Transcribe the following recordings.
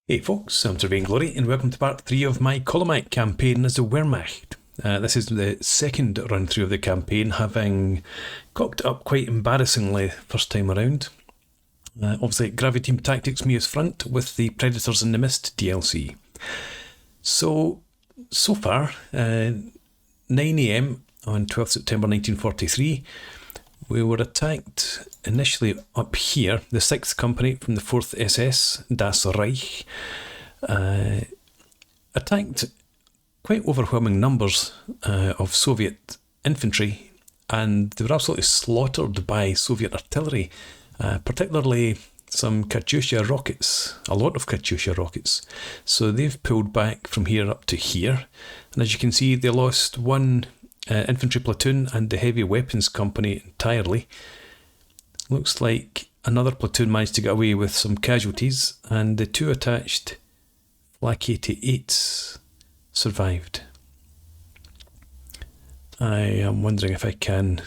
Hey folks, I'm Surveying Glory and welcome to part 3 of my Kolomak campaign as the Wehrmacht. This is the second run through of the campaign, having cocked up quite embarrassingly first time around. Obviously Graviteam tactics me as front with the Predators in the Mist DLC. So far, 9 AM on 12th September 1943, we were attacked initially up here, the 6th Company from the 4th SS, Das Reich, attacked quite overwhelming numbers of Soviet infantry, and they were absolutely slaughtered by Soviet artillery, particularly some Katyusha rockets, a lot of Katyusha rockets. So they've pulled back from here up to here, and as you can see, they lost one infantry platoon and the heavy weapons company entirely. Looks like another platoon managed to get away with some casualties, and the two attached Flak 88s survived. I am wondering if I can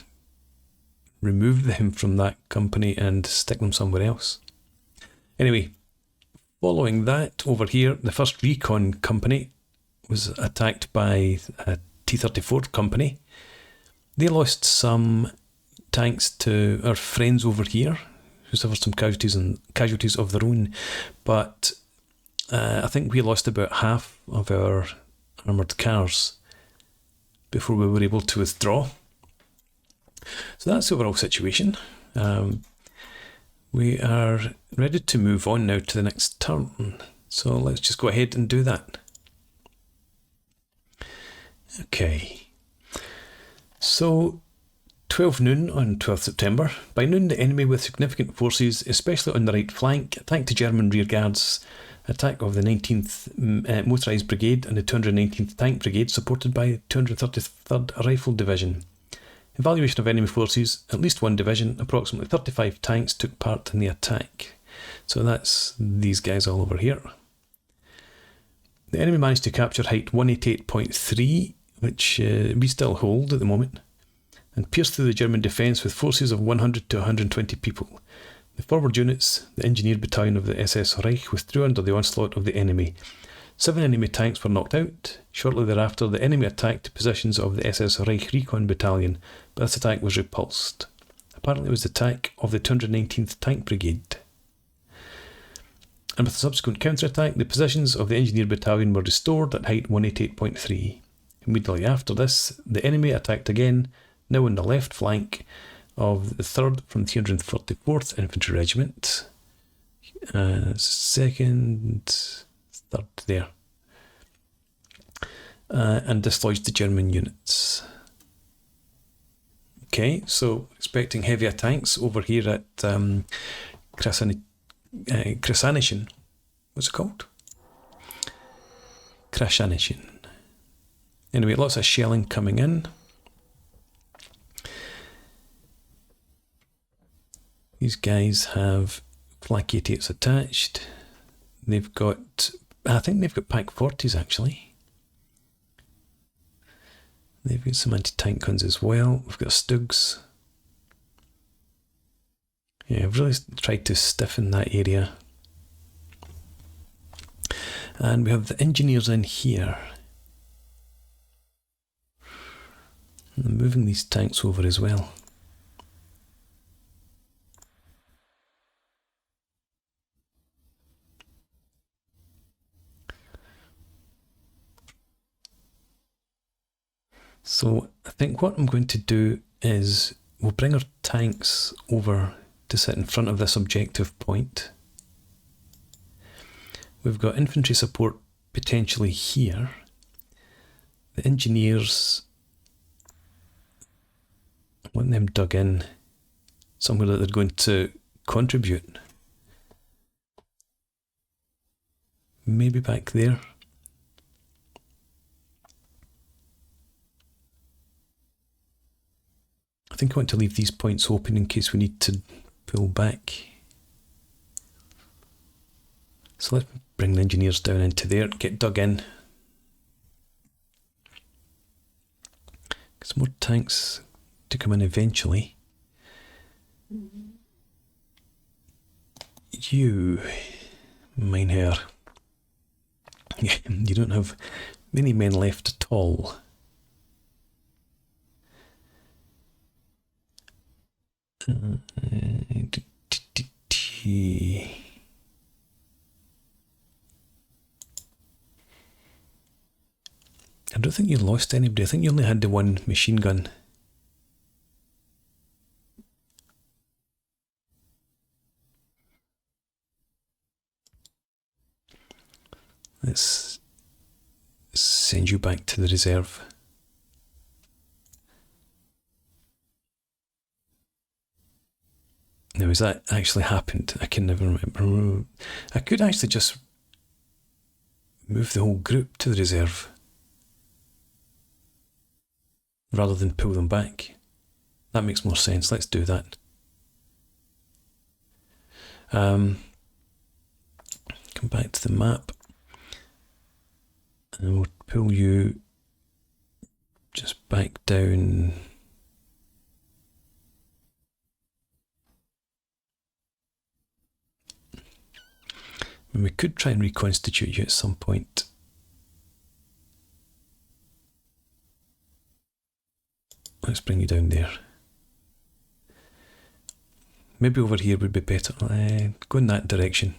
remove them from that company and stick them somewhere else. Anyway, following that, over here, the 1st Recon Company was attacked by a T-34 Company. They lost some tanks to our friends over here, who suffered some casualties of their own, but I think we lost about half of our armoured cars before we were able to withdraw. So that's the overall situation. We are ready to move on now to the next turn, so let's just go ahead and do that. Okay, so 12 noon on 12th September. By noon, the enemy with significant forces, especially on the right flank, attacked the German rearguards. Attack of the 19th Motorised Brigade and the 219th Tank Brigade, supported by 233rd Rifle Division. Evaluation of enemy forces: at least one division, approximately 35 tanks took part in the attack. So that's these guys all over here. The enemy managed to capture height 188.3, which we still hold at the moment, and pierced through the German defence with forces of 100 to 120 people. The forward units, the engineered battalion of the SS Reich, withdrew under the onslaught of the enemy. 7 enemy tanks were knocked out. Shortly thereafter, the enemy attacked the positions of the SS Reich Recon Battalion, but this attack was repulsed. Apparently it was the attack of the 219th Tank Brigade. And with the subsequent counterattack, the positions of the engineered battalion were restored at height 188.3. Immediately after this, the enemy attacked again, now on the left flank of the 3rd from 344th Infantry Regiment. 2nd, 3rd there. And dislodged the German units. Okay, so expecting heavier tanks over here at Krashanichen. What's it called? Krashanichen. Anyway, lots of shelling coming in. These guys have Flak 88s attached. They've got, I think they've got Pak 40s actually. They've got some anti-tank guns as well. We've got Stugs. Yeah, I've really tried to stiffen that area. And we have the engineers in here. And I'm moving these tanks over as well. So I think what I'm going to do is we'll bring our tanks over to sit in front of this objective point. We've got infantry support potentially here. The engineers, I want them dug in somewhere that they're going to contribute. Maybe back there. I think I want to leave these points open in case we need to pull back. So let's bring the engineers down into there, get dug in. Some more tanks to come in eventually. You, Mynheer. Yeah, you don't have many men left at all. I don't think you lost anybody. I think you only had the one machine gun. Let's send you back to the reserve. Now, has that actually happened? I can never remember. I could actually just move the whole group to the reserve rather than pull them back. That makes more sense. Let's do that. Come back to the map and we'll pull you just back down. And we could try and reconstitute you at some point. Let's bring you down there. Maybe over here would be better. Go in that direction.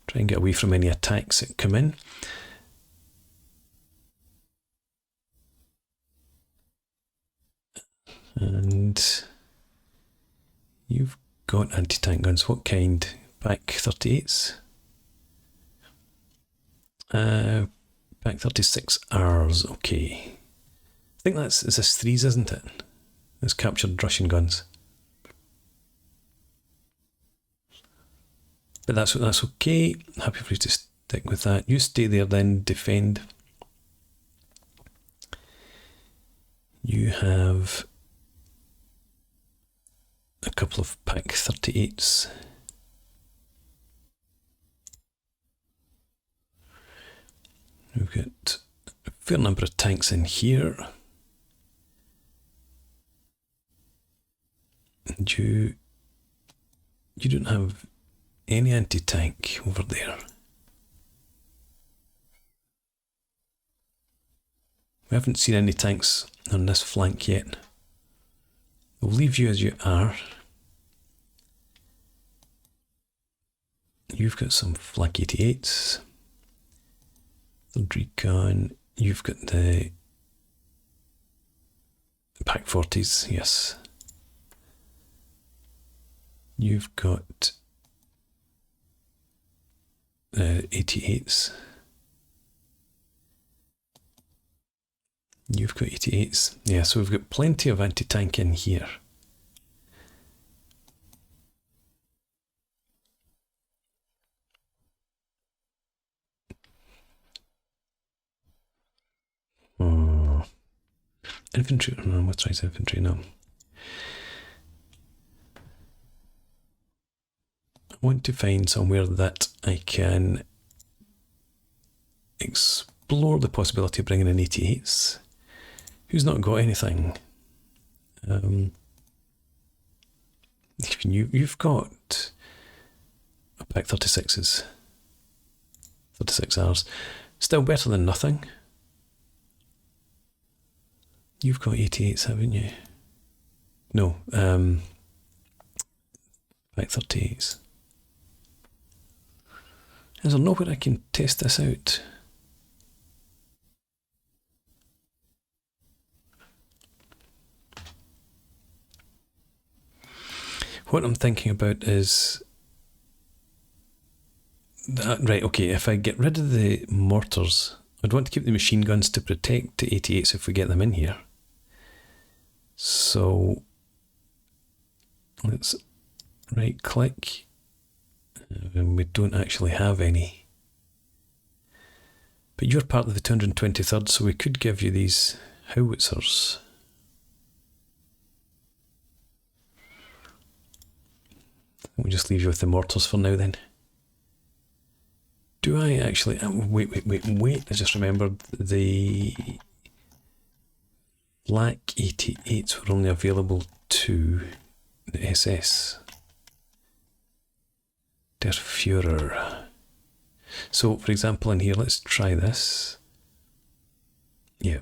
Try and get away from any attacks that come in. And you've got anti-tank guns. What kind? Back 38s? Back 36Rs, okay. I think it's S3s, isn't it? It's captured Russian guns. But that's okay. Happy for you to stick with that. You stay there then, defend. You have a couple of Pack 38s. We've got a fair number of tanks in here. And you don't have any anti-tank over there. We haven't seen any tanks on this flank yet. We'll leave you as you are. You've got some Flak 88s. Third recon. You've got the Pack 40s, yes. You've got 88s. You've got 88s. Yeah, so we've got plenty of anti-tank in here. Infantry, no, let's try infantry now. I want to find somewhere that I can explore the possibility of bringing in 88s. Who's not got anything? You've got a Pack 36s. 36Rs. Still better than nothing. You've got 88s, haven't you? No, Pack 38s. Is there nowhere I can test this out? What I'm thinking about is that, right, okay, if I get rid of the mortars, I'd want to keep the machine guns to protect the 88s if we get them in here. So let's right click, and we don't actually have any. But you're part of the 223rd, so we could give you these howitzers. We'll just leave you with the mortars for now then. Do I actually... wait, I just remembered the Black 88s were only available to the SS. Der Führer. So for example in here, let's try this. Yeah,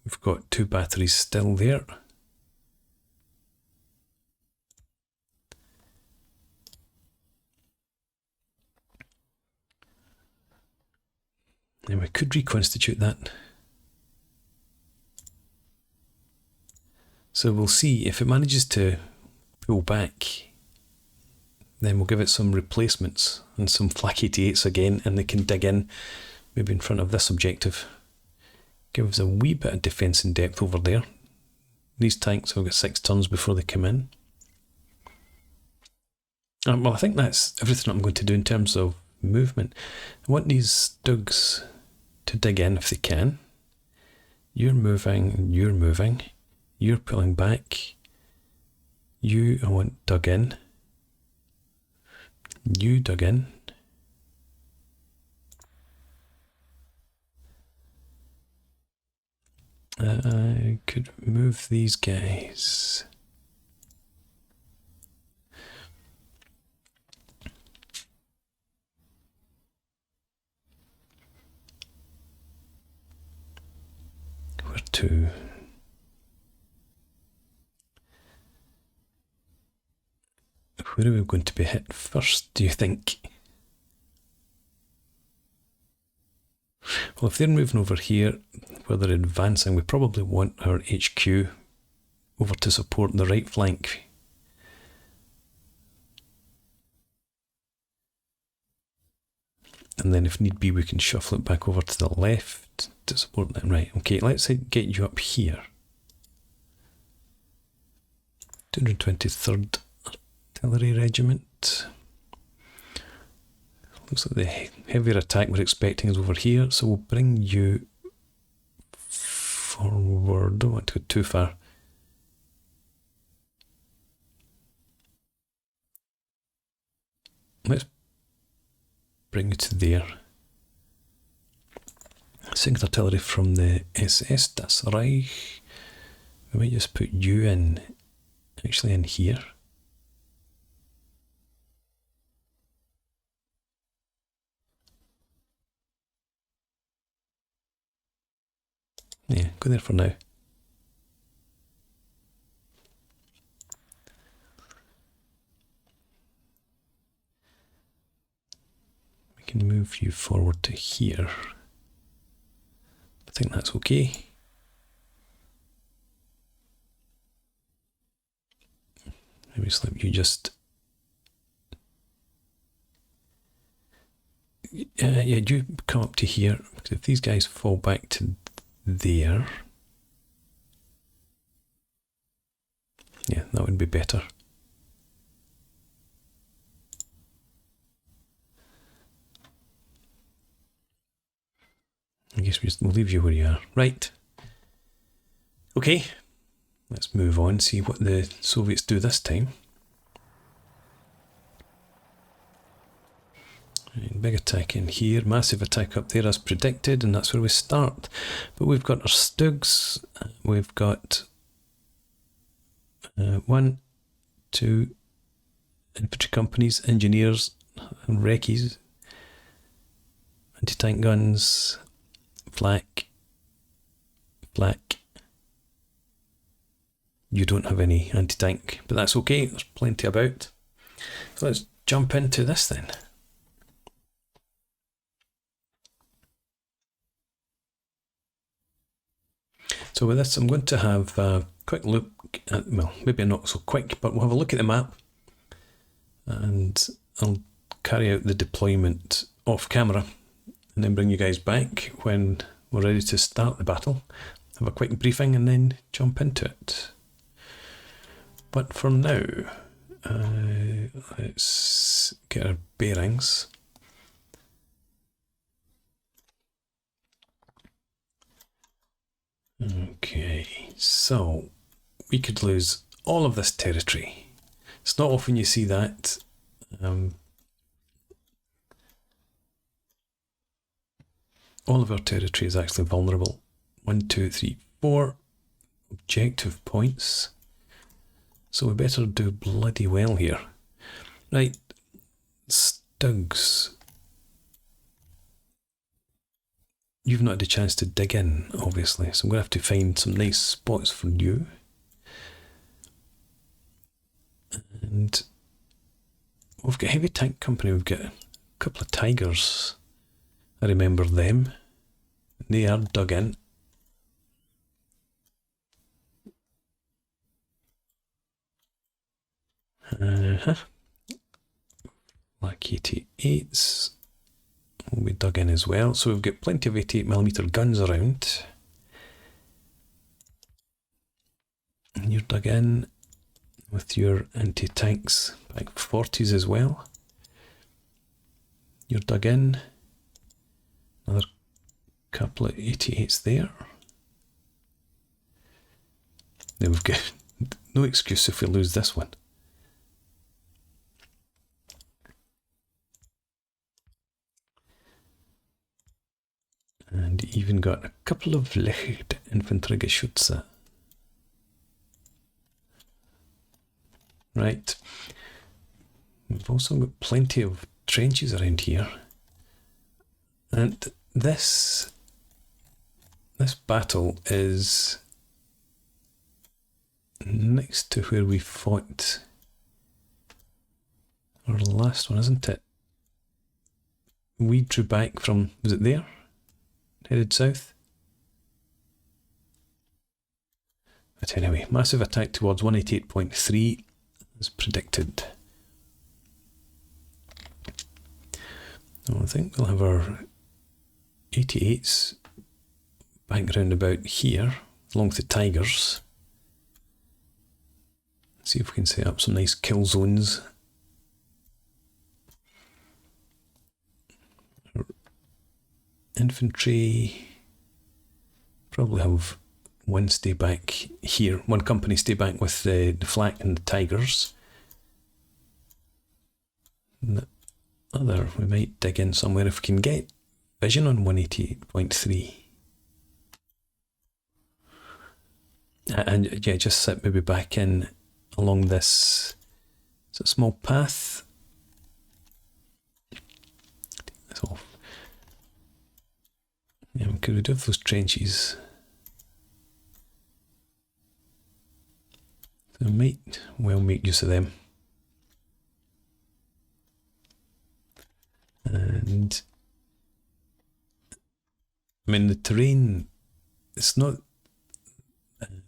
we've got 2 batteries still there. And we could reconstitute that. So we'll see if it manages to pull back, then we'll give it some replacements and some Flak 88s again, and they can dig in, maybe in front of this objective. Give us a wee bit of defence in depth over there. These tanks will get 6 turns before they come in. Well, I think that's everything I'm going to do in terms of movement. I want these Dugs to dig in if they can. You're moving, you're pulling back. You, I want dug in. You dug in. I could move these guys. Where to? Where are we going to be hit first, do you think? Well, if they're moving over here, where they're advancing, we probably want our HQ over to support the right flank. And then if need be, we can shuffle it back over to the left to support them. Right, okay, let's get you up here. 223rd Artillery Regiment. Looks like the heavier attack we're expecting is over here, so we'll bring you forward. Don't want to go too far. Let's bring you to there. Single artillery from the SS, das Reich. We might just put you in, actually in here. Yeah, go there for now. We can move you forward to here. I think that's okay. Maybe slip you just... yeah, you come up to here, because if these guys fall back to there, yeah, that would be better. I guess we'll leave you where you are. Right. Okay, let's move on, see what the Soviets do this time. Right, big attack in here, massive attack up there as predicted, and that's where we start. But we've got our Stugs, we've got 1, 2 infantry companies, engineers, and recce's, anti-tank guns, flak. You don't have any anti-tank, but that's okay, there's plenty about. So let's jump into this then. So with this, I'm going to have a quick look at, well, maybe not so quick, but we'll have a look at the map, and I'll carry out the deployment off camera, and then bring you guys back when we're ready to start the battle, have a quick briefing, and then jump into it. But for now, let's get our bearings. Okay, so we could lose all of this territory. It's not often you see that. All of our territory is actually vulnerable. 1, 2, 3, 4 objective points. So we better do bloody well here. Right, Stugs. you've not had a chance to dig in, obviously, so I'm going to have to find some nice spots for you. And we've got Heavy Tank Company, we've got a couple of Tigers. I remember them. They are dug in. Like 88s will be dug in as well. So we've got plenty of 88mm guns around. And you're dug in with your anti-tanks, like 40s as well. You're dug in. Another couple of 88s there. Then we've got no excuse if we lose this one. And even got a couple of Licht Infanteriegeschütze. Right. We've also got plenty of trenches around here. And this battle is next to where we fought our last one, isn't it? We drew back from, was it there? Headed south. But anyway, massive attack towards 188.3 as predicted. So I think we'll have our 88s back round about here, along with the Tigers. See if we can set up some nice kill zones. Infantry probably have one stay back here, one company stay back with the flak and the Tigers. And the other, we might dig in somewhere if we can get vision on 188.3. And yeah, just sit maybe back in along this, it's a small path. Take this off. Yeah, we could rid of those trenches. So we might well make use of them. And I mean, the terrain, it's not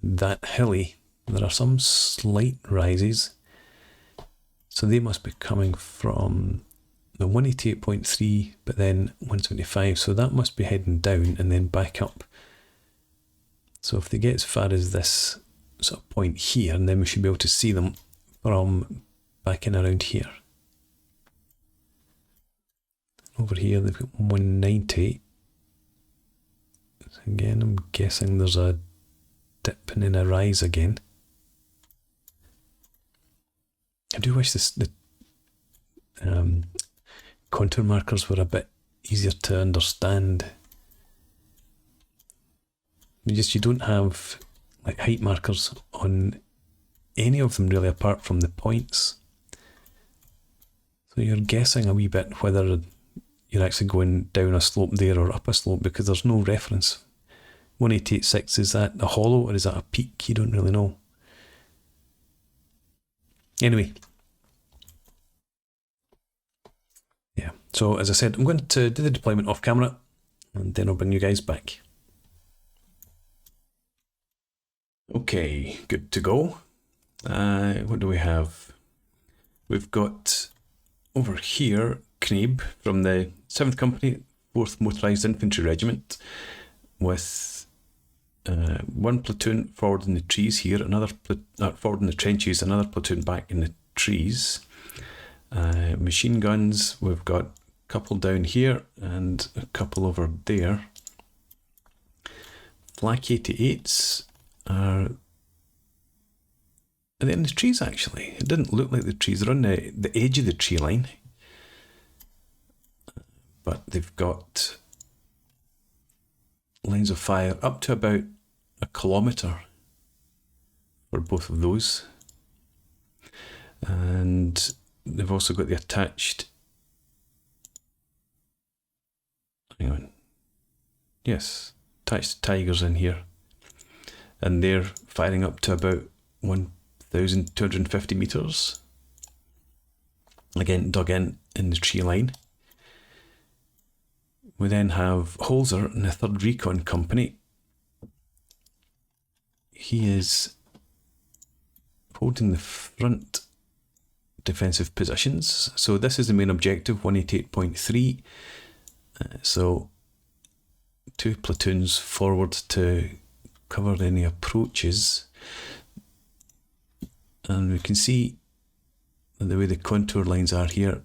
that hilly. There are some slight rises. So they must be coming from the 188.3, but then 175. So that must be heading down and then back up. So if they get as far as this sort of point here, and then we should be able to see them from back in around here. Over here they've got 190. So again, I'm guessing there's a dip and then a rise again. I do wish the contour markers were a bit easier to understand. You don't have like height markers on any of them really, apart from the points. So you're guessing a wee bit whether you're actually going down a slope there or up a slope, because there's no reference. 188.6, is that a hollow or is that a peak? You don't really know. Anyway. Yeah, so as I said, I'm going to do the deployment off camera and then I'll bring you guys back. Okay, good to go. What do we have? We've got over here Kaby from the 7th Company, 4th Motorised Infantry Regiment, with one platoon forward in the trees here, another forward in the trenches, another platoon back in the trees. Machine guns, we've got a couple down here and a couple over there. Flak 88s are they in the trees actually? It didn't look like the trees. They're on the edge of the tree line. But they've got lines of fire up to about 1 kilometre for both of those. And they've also got the attached, hang on, Yes, attached Tigers in here. And they're firing up to about 1,250 metres. Again, dug in the tree line. We then have Holzer in the 3rd Recon Company. He is holding the front defensive positions. So this is the main objective, 188.3. So 2 platoons forward to cover any approaches. And we can see the way the contour lines are here.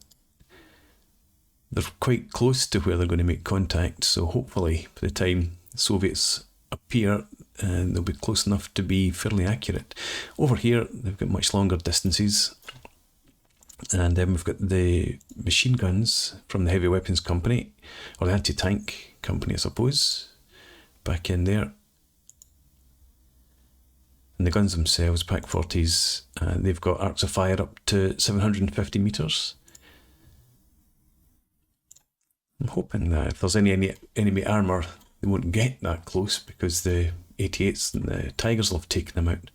They're quite close to where they're going to make contact, so hopefully by the time the Soviets appear, they'll be close enough to be fairly accurate. Over here, they've got much longer distances, and then we've got the machine guns from the Heavy Weapons Company, or the Anti-Tank Company, I suppose, back in there. And the guns themselves, Pak-40s, they've got arcs of fire up to 750 metres. I'm hoping that if there's any enemy armour, they won't get that close because the 88s and the Tigers will have taken them out.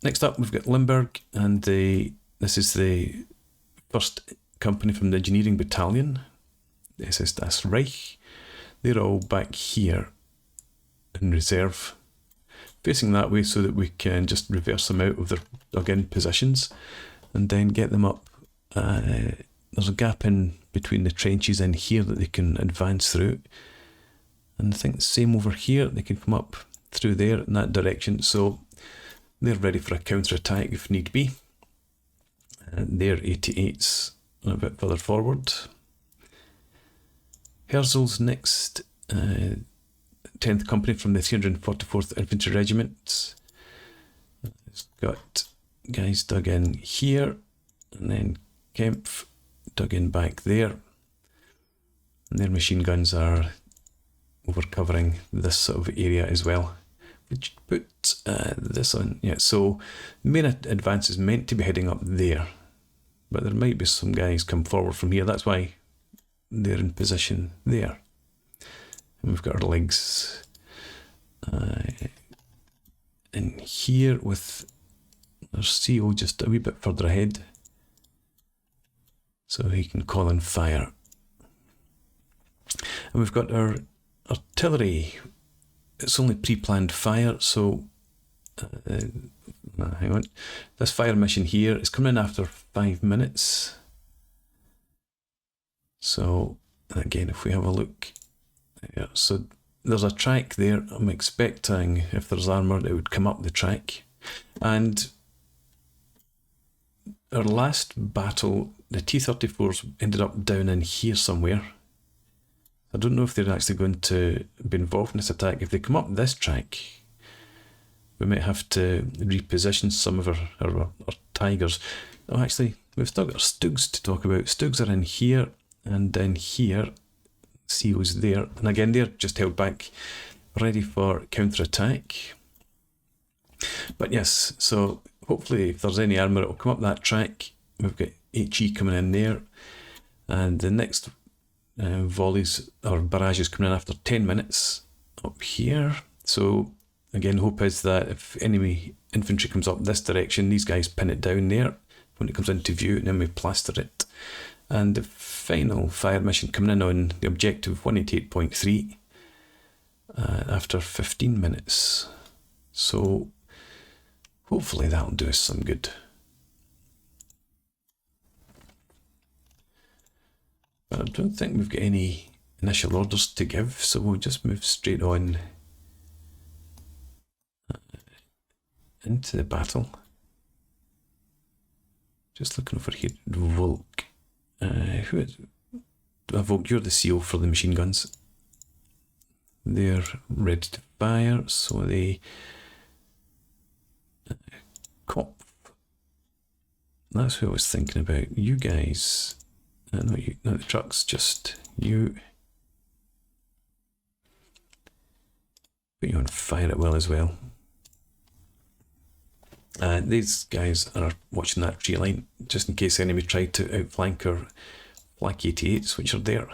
Next up, we've got Limburg, and this is the 1st company from the Engineering Battalion, the SS Das Reich. They're all back here in reserve, facing that way so that we can just reverse them out of their dug-in positions and then get them up. There's a gap in between the trenches in here that they can advance through. And I think the same over here, they can come up through there in that direction. So they're ready for a counter-attack if need be. They're 88s a bit further forward. Herzl's next, 10th Company from the 344th Infantry Regiment. It's got guys dug in here, and then Kempf dug in back there, and their machine guns are over covering this sort of area as well. Would you put this on? Yeah, so the main advance is meant to be heading up there, but there might be some guys come forward from here. That's why they're in position there. And we've got our legs in here with our CO just a wee bit further ahead, so he can call in fire. And we've got our artillery. It's only pre-planned fire, so hang on. This fire mission here is coming in after 5 minutes. So again, if we have a look, yeah, so there's a track there. I'm expecting if there's armour, it would come up the track. And our last battle, the T-34s ended up down in here somewhere. I don't know if they're actually going to be involved in this attack. If they come up this track, we might have to reposition some of our Tigers. Oh, actually, we've still got our Stugs to talk about. Stugs are in here, and then here, CO's there. And again, they're just held back, ready for counter-attack. But yes, so hopefully if there's any armour, it'll come up that track. We've got HE coming in there, and the next volleys or barrages coming in after 10 minutes up here. So again, hope is that if enemy infantry comes up this direction, these guys pin it down there when it comes into view, and then we plaster it. And the final fire mission coming in on the objective 188.3 after 15 minutes. So hopefully that'll do us some good. But I don't think we've got any initial orders to give, so we'll just move straight on into the battle. Just looking over here, Volk. Who is Volk? You're the CO for the machine guns. They're ready to fire, so they Kopf. That's who I was thinking about. You guys. Not you, not the trucks, just you. Put you on fire at will as well. These guys are watching that tree line, just in case the enemy try to outflank our Flak 88s, which are there.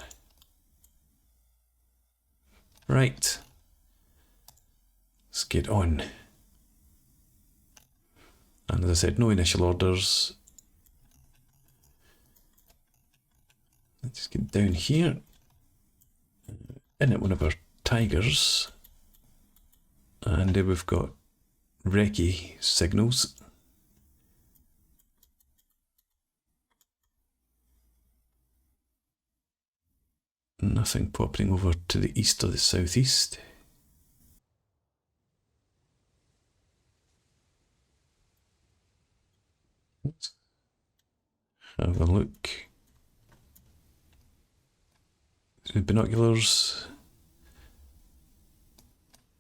Right. Let's get on. And as I said, no initial orders. Let's get down here. In at one of our Tigers. And there we've got recce signals. Nothing popping over to the east or the southeast. Let's have a look. Through binoculars.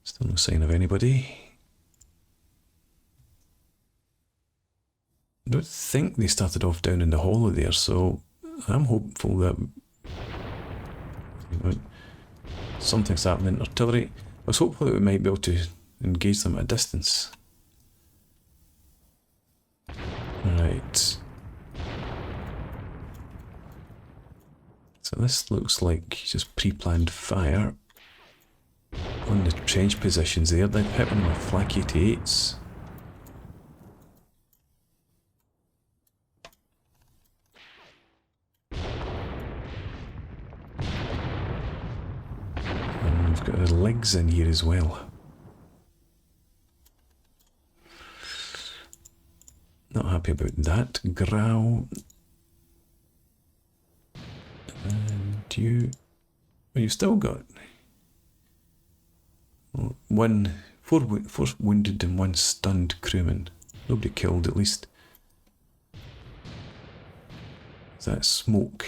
Still no sign of anybody. I don't think they started off down in the hollow there, so I'm hopeful that something's happening. Artillery. I was hopeful that we might be able to engage them at a distance. Right. So this looks like just pre-planned fire on the trench positions there. They've hit one with flak 88s. And we've got the legs in here as well. Not happy about that. Growl. And you've still got four wounded and one stunned crewman. Nobody killed, at least. Is that smoke?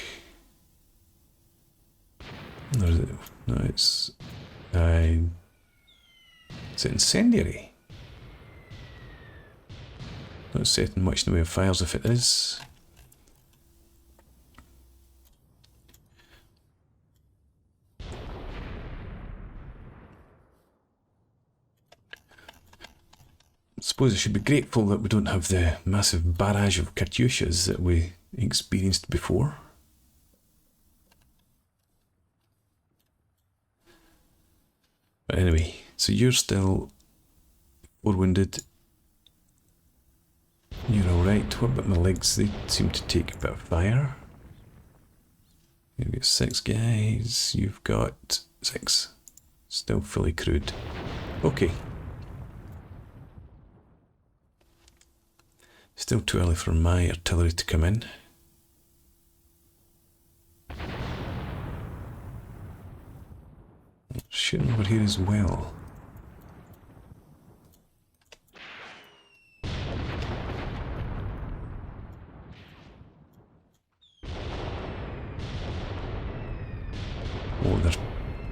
Or is it? No, it's incendiary. Not setting much in the way of fires if it is. I suppose I should be grateful that we don't have the massive barrage of Katyushas that we experienced before. But anyway, so you're still 4 wounded. You're alright. What about my legs? They seem to take a bit of fire. You've got 6 guys. You've got 6. Still fully crewed. Okay. Still too early for my artillery to come in. Shooting over here as well. Oh, they're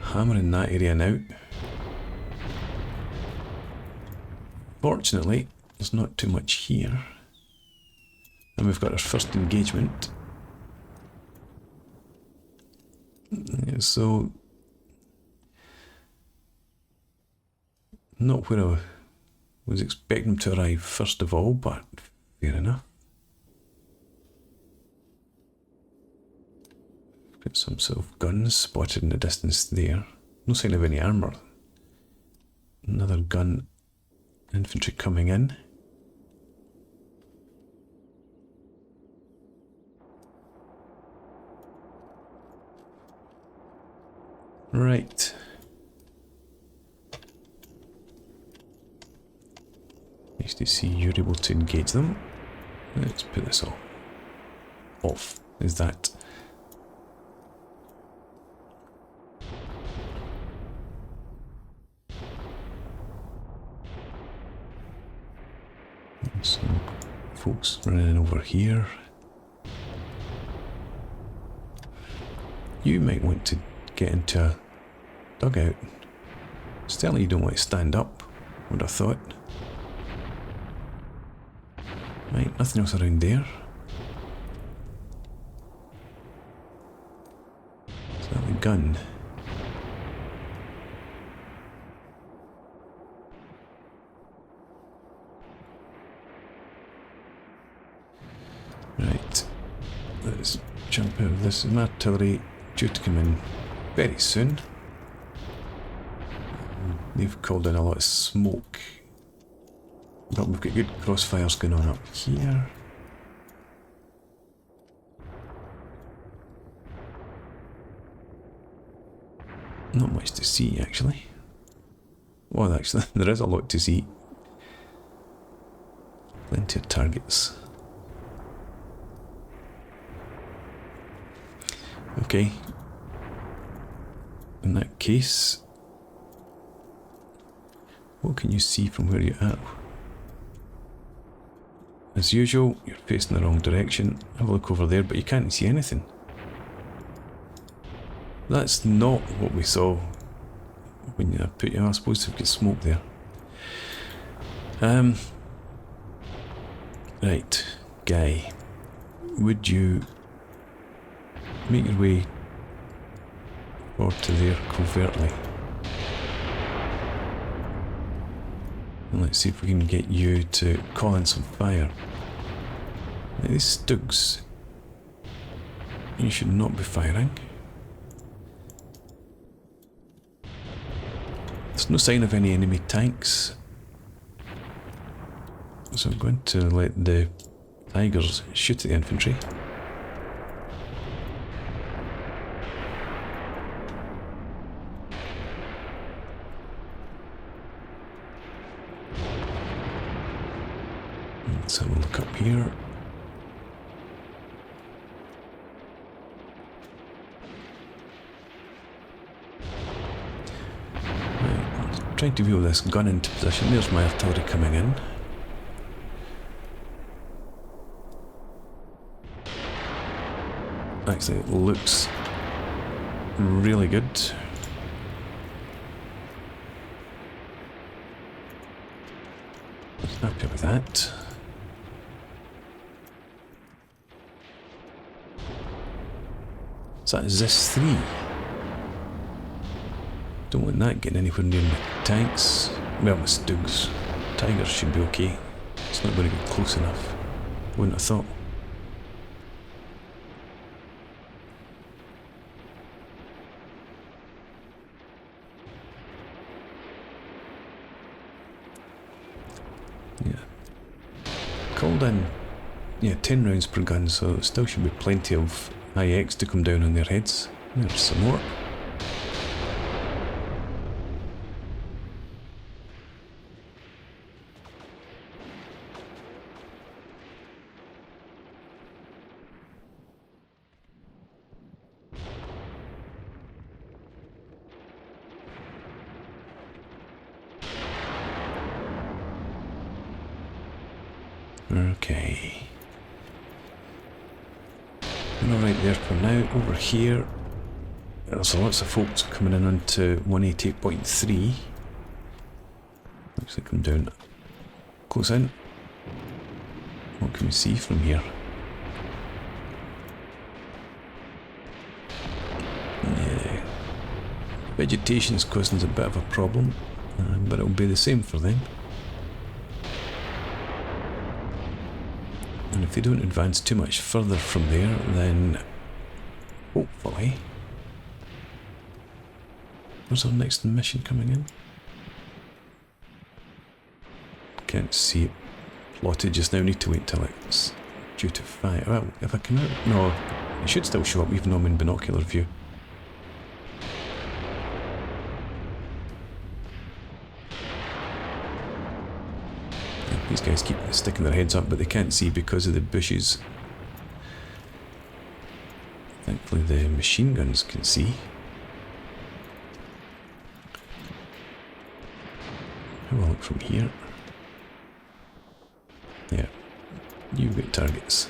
hammering that area now. Fortunately, there's not too much here. And we've got our first engagement. So, not where I was expecting them to arrive first of all, but fair enough. Got some sort of guns spotted in the distance there. No sign of any armour. Another gun, infantry coming in. Right. Nice to see you're able to engage them. Let's put this off. Is that? Some folks running over here. You might want to get into a dugout. Certainly you don't want to stand up, would have thought. Right, nothing else around there. Is that the gun? Right, let's jump out of this. An artillery due to come in very soon. They've called in a lot of smoke. But we've got good crossfires going on up here. Not much to see, actually. Well, actually, there is a lot to see. Plenty of targets. Okay. In that case, what can you see from where you're at? As usual, you're facing the wrong direction. Have a look over there, but you can't see anything. That's not what we saw when I put you. I suppose we've got smoke there. Right, Guy. Would you make your way forward to there covertly? And let's see if we can get you to call in some fire. Now, these Stugs, you should not be firing. There's no sign of any enemy tanks, so I'm going to let the Tigers shoot at the infantry. Let's have a look up here. Trying to wheel this gun into position. There's my artillery coming in. Actually, it looks really good. Happy with that. So that is this 3. Don't want that getting anywhere near my tanks. Well, my Stugs. Tigers should be okay. It's not going to get close enough. Wouldn't have thought. Yeah. Called in, 10 rounds per gun, so there still should be plenty of IX to come down on their heads. There's some more. Okay. We're right there for now. Over here, there's lots of folks coming in onto 188.3. Looks like I'm down close in. What can we see from here? Yeah. Vegetation is causing us a bit of a problem, but it'll be the same for them. And if they don't advance too much further from there, then hopefully... Where's our next mission coming in? Can't see it plotted just now. Need to wait till it's due to fire. Well, if I can... No, it should still show up even though I'm in binocular view. These guys keep sticking their heads up, but they can't see because of the bushes. Thankfully the machine guns can see. Have a look from here. Yeah, you've got targets.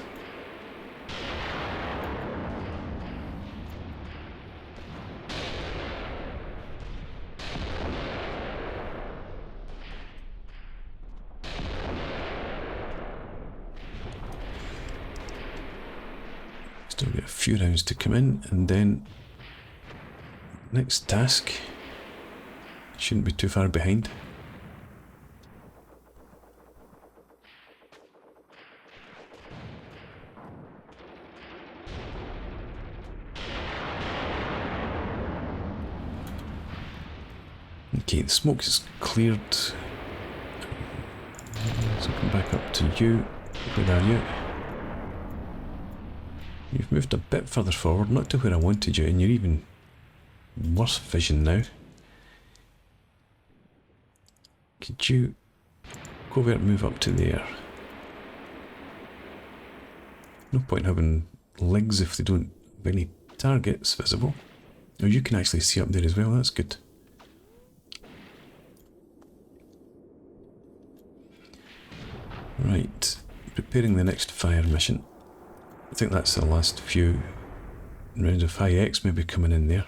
Still got a few rounds to come in, and then next task shouldn't be too far behind. Okay, the smoke is cleared. So come back up to you. Where are you? You've moved a bit further forward, not to where I wanted you, and you're even worse vision now. Could you go over and move up to there? No point having legs if they don't have any targets visible. Oh, you can actually see up there as well, that's good. Right, preparing the next fire mission. I think that's the last few rounds of high X maybe coming in there.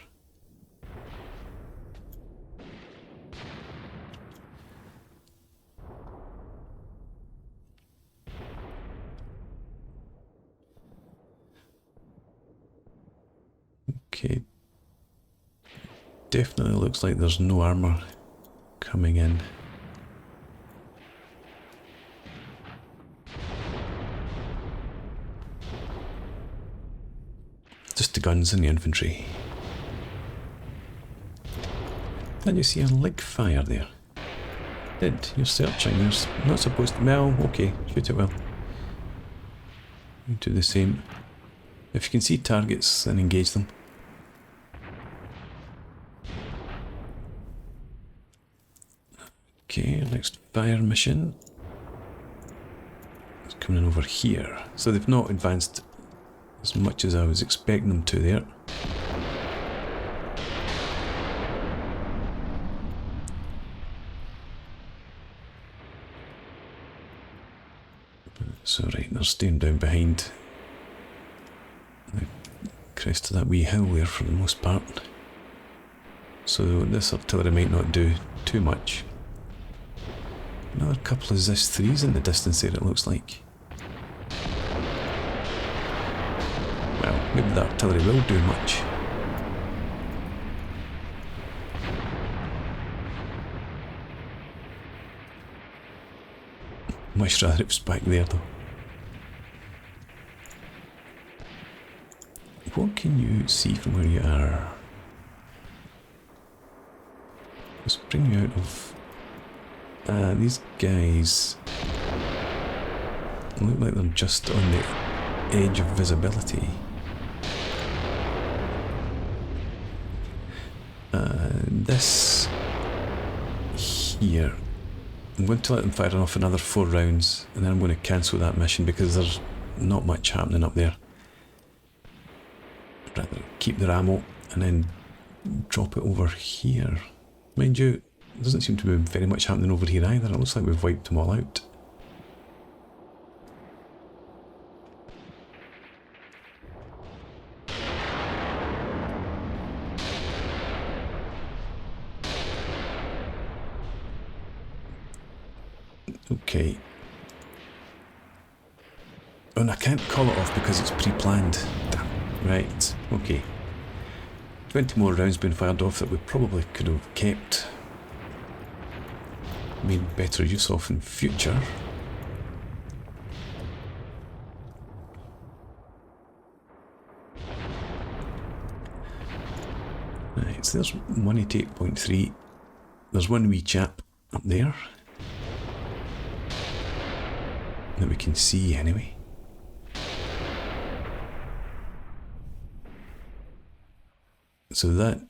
Okay. Definitely looks like there's no armour coming in. Just the guns and the infantry. Did you see a leg fire there? Did. You're searching. You're not supposed to. Well, okay. Shoot it well. You do the same. If you can see targets, then engage them. Okay, next fire mission. It's coming in over here. So they've not advanced as much as I was expecting them to there. So right, they're staying down behind the crest of that wee hill there for the most part. So this artillery might not do too much. Another couple of ZIS-3s in the distance there, it looks like. Well, maybe the artillery will do much. Much rather it was back there though. What can you see from where you are? Let's bring you out of... these guys look like they're just on the edge of visibility. This here, I'm going to let them fire off another 4 rounds and then I'm going to cancel that mission because there's not much happening up there. I'd rather keep their ammo and then drop it over here. Mind you, there doesn't seem to be very much happening over here either. It looks like we've wiped them all out. Okay. Oh, and I can't call it off because it's pre-planned. Right, okay. 20 more rounds being fired off that we probably could have kept. Made better use of in future. Right, so there's 188.3. There's one wee chap up there that we can see anyway. So that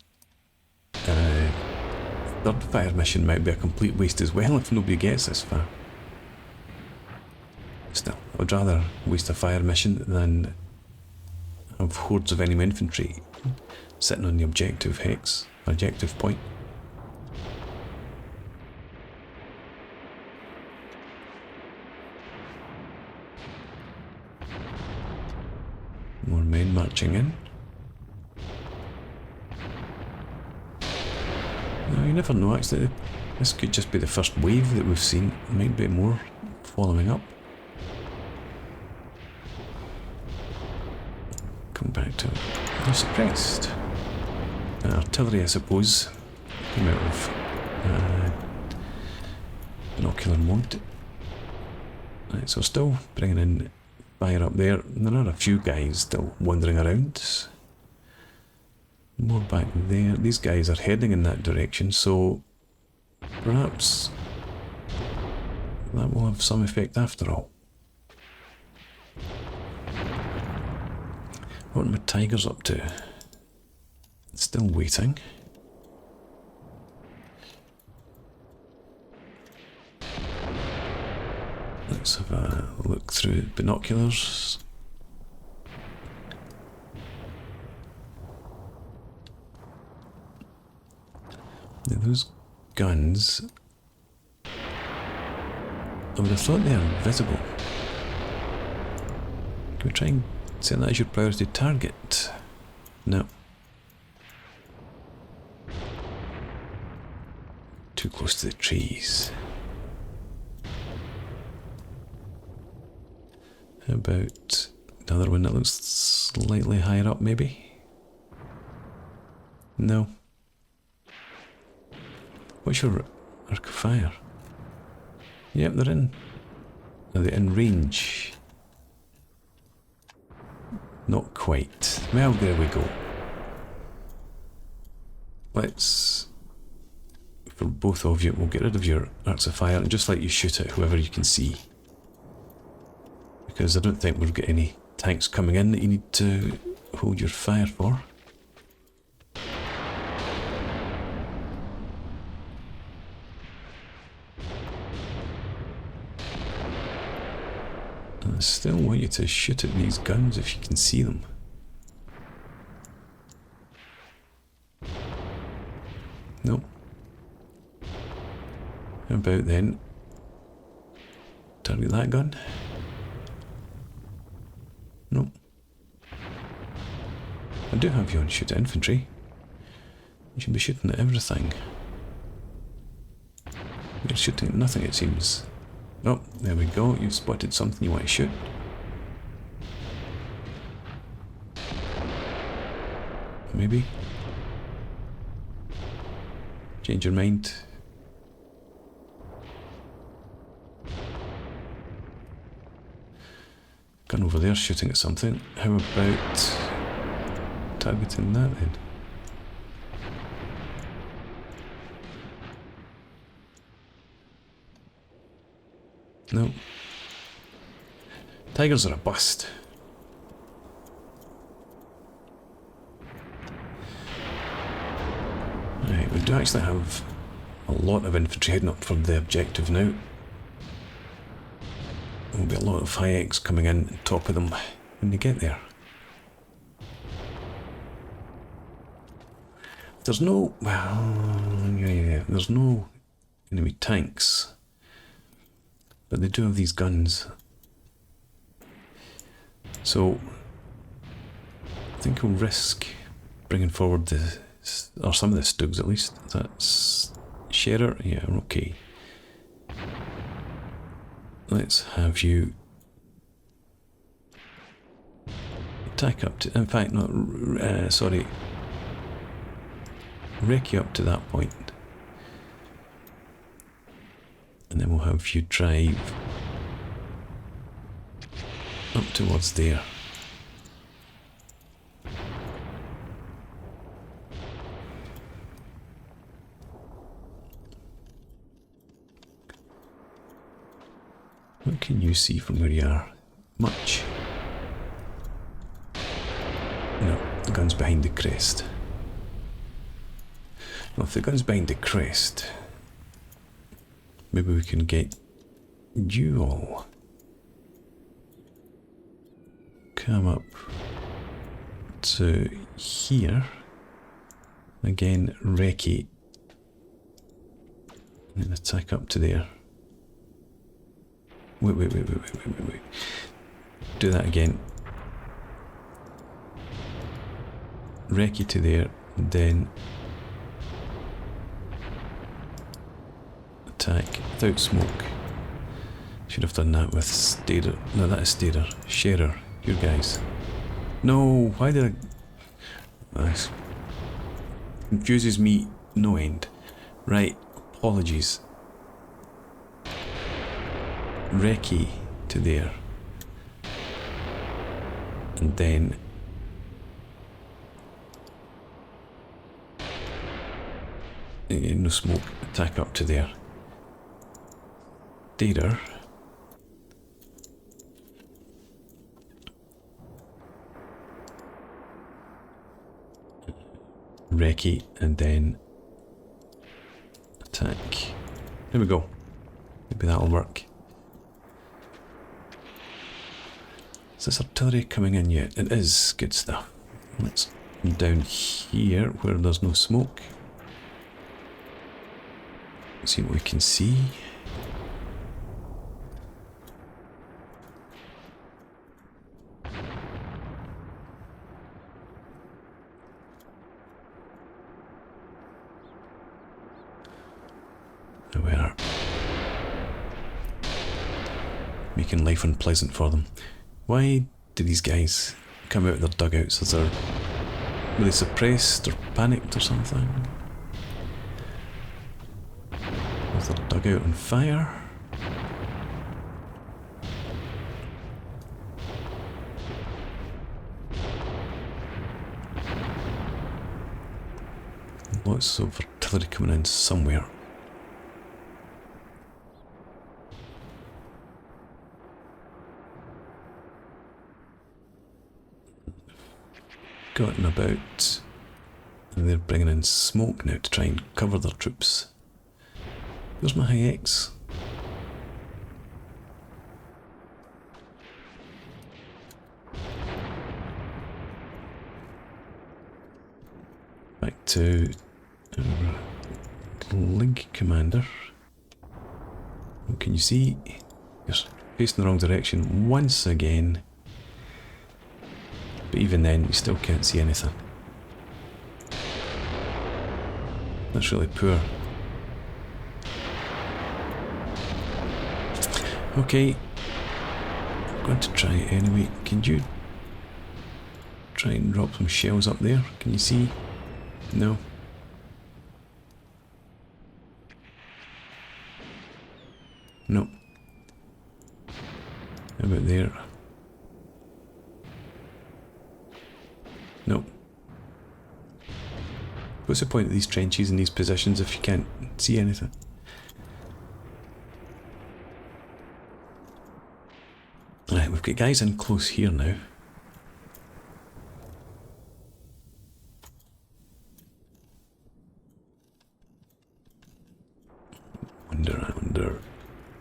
third fire mission might be a complete waste as well if nobody gets this far. Still, I would rather waste a fire mission than have hordes of enemy infantry sitting on the objective point. More men marching in. No, you never know actually. This could just be the first wave that we've seen. There might be more following up. Come back to it. They're suppressed. Artillery, I suppose, came out of binocular mode. Right, so still bringing in fire up there. And there are a few guys still wandering around. More back there. These guys are heading in that direction, so Perhaps that will have some effect after all. What are my tigers up to? Still waiting. Let's have a look through binoculars. Now those guns, I would have thought they are visible. Can we try and set that as your priority target? No. Too close to the trees. How about another one that looks slightly higher up, maybe? No. What's your arc of fire? Yep, they're in. Are they in range? Not quite. Well, there we go. Let's, for both of you, we'll get rid of your arcs of fire and just let you shoot at whoever you can see. Because I don't think we've got any tanks coming in that you need to hold your fire for. I still want you to shoot at these guns if you can see them. Nope. How about then target that gun? Nope. I do have you on shoot at infantry. You should be shooting at everything. You're shooting at nothing, it seems. Oh, there we go. You've spotted something you want to shoot. Maybe. Change your mind. Gun over there shooting at something. How about targeting that then? No. Tigers are a bust. Right, we do actually have a lot of infantry heading up for the objective now. There'll be a lot of high X coming in on top of them when they get there. There's no, well, yeah, there's no enemy tanks. But they do have these guns. So I think we'll risk bringing forward the, or some of the Stugs at least. That's Sharer, yeah, okay. Let's have you attack up to, in fact, no, sorry, wreck you up to that point. And then we'll have you drive up towards there. What can you see from where you are? Much. No, the gun's behind the crest. Well, if the gun's behind the crest, maybe we can get you all. Come up to here. Again, recce. And then attack up to there. Wait. Do that again. Recce to there, and then attack without smoke. Should have done that with Stader. No, that is Stader. Sharer, you guys. No, why did I... This confuses me no end. Right, apologies. Recce to there. And then No smoke. Attack up to there. Data. Recce, and then attack. There we go. Maybe that'll work. Is this artillery coming in yet? It is. Good stuff. Let's come down here where there's no smoke. See what we can see. We're making life unpleasant for them. Why do these guys come out of their dugouts? Were they suppressed or panicked or something? Was their dugout on fire? Lots of artillery coming in somewhere. Gotten about, and they're bringing in smoke now to try and cover their troops. Where's my high X? Back to Link Commander. What can you see? You're facing the wrong direction once again. But even then, you still can't see anything. That's really poor. Okay. I'm going to try it anyway. Can you try and drop some shells up there? Can you see? No. No. How about there? No. What's the point of these trenches and these positions if you can't see anything? Right, we've got guys in close here now. I wonder.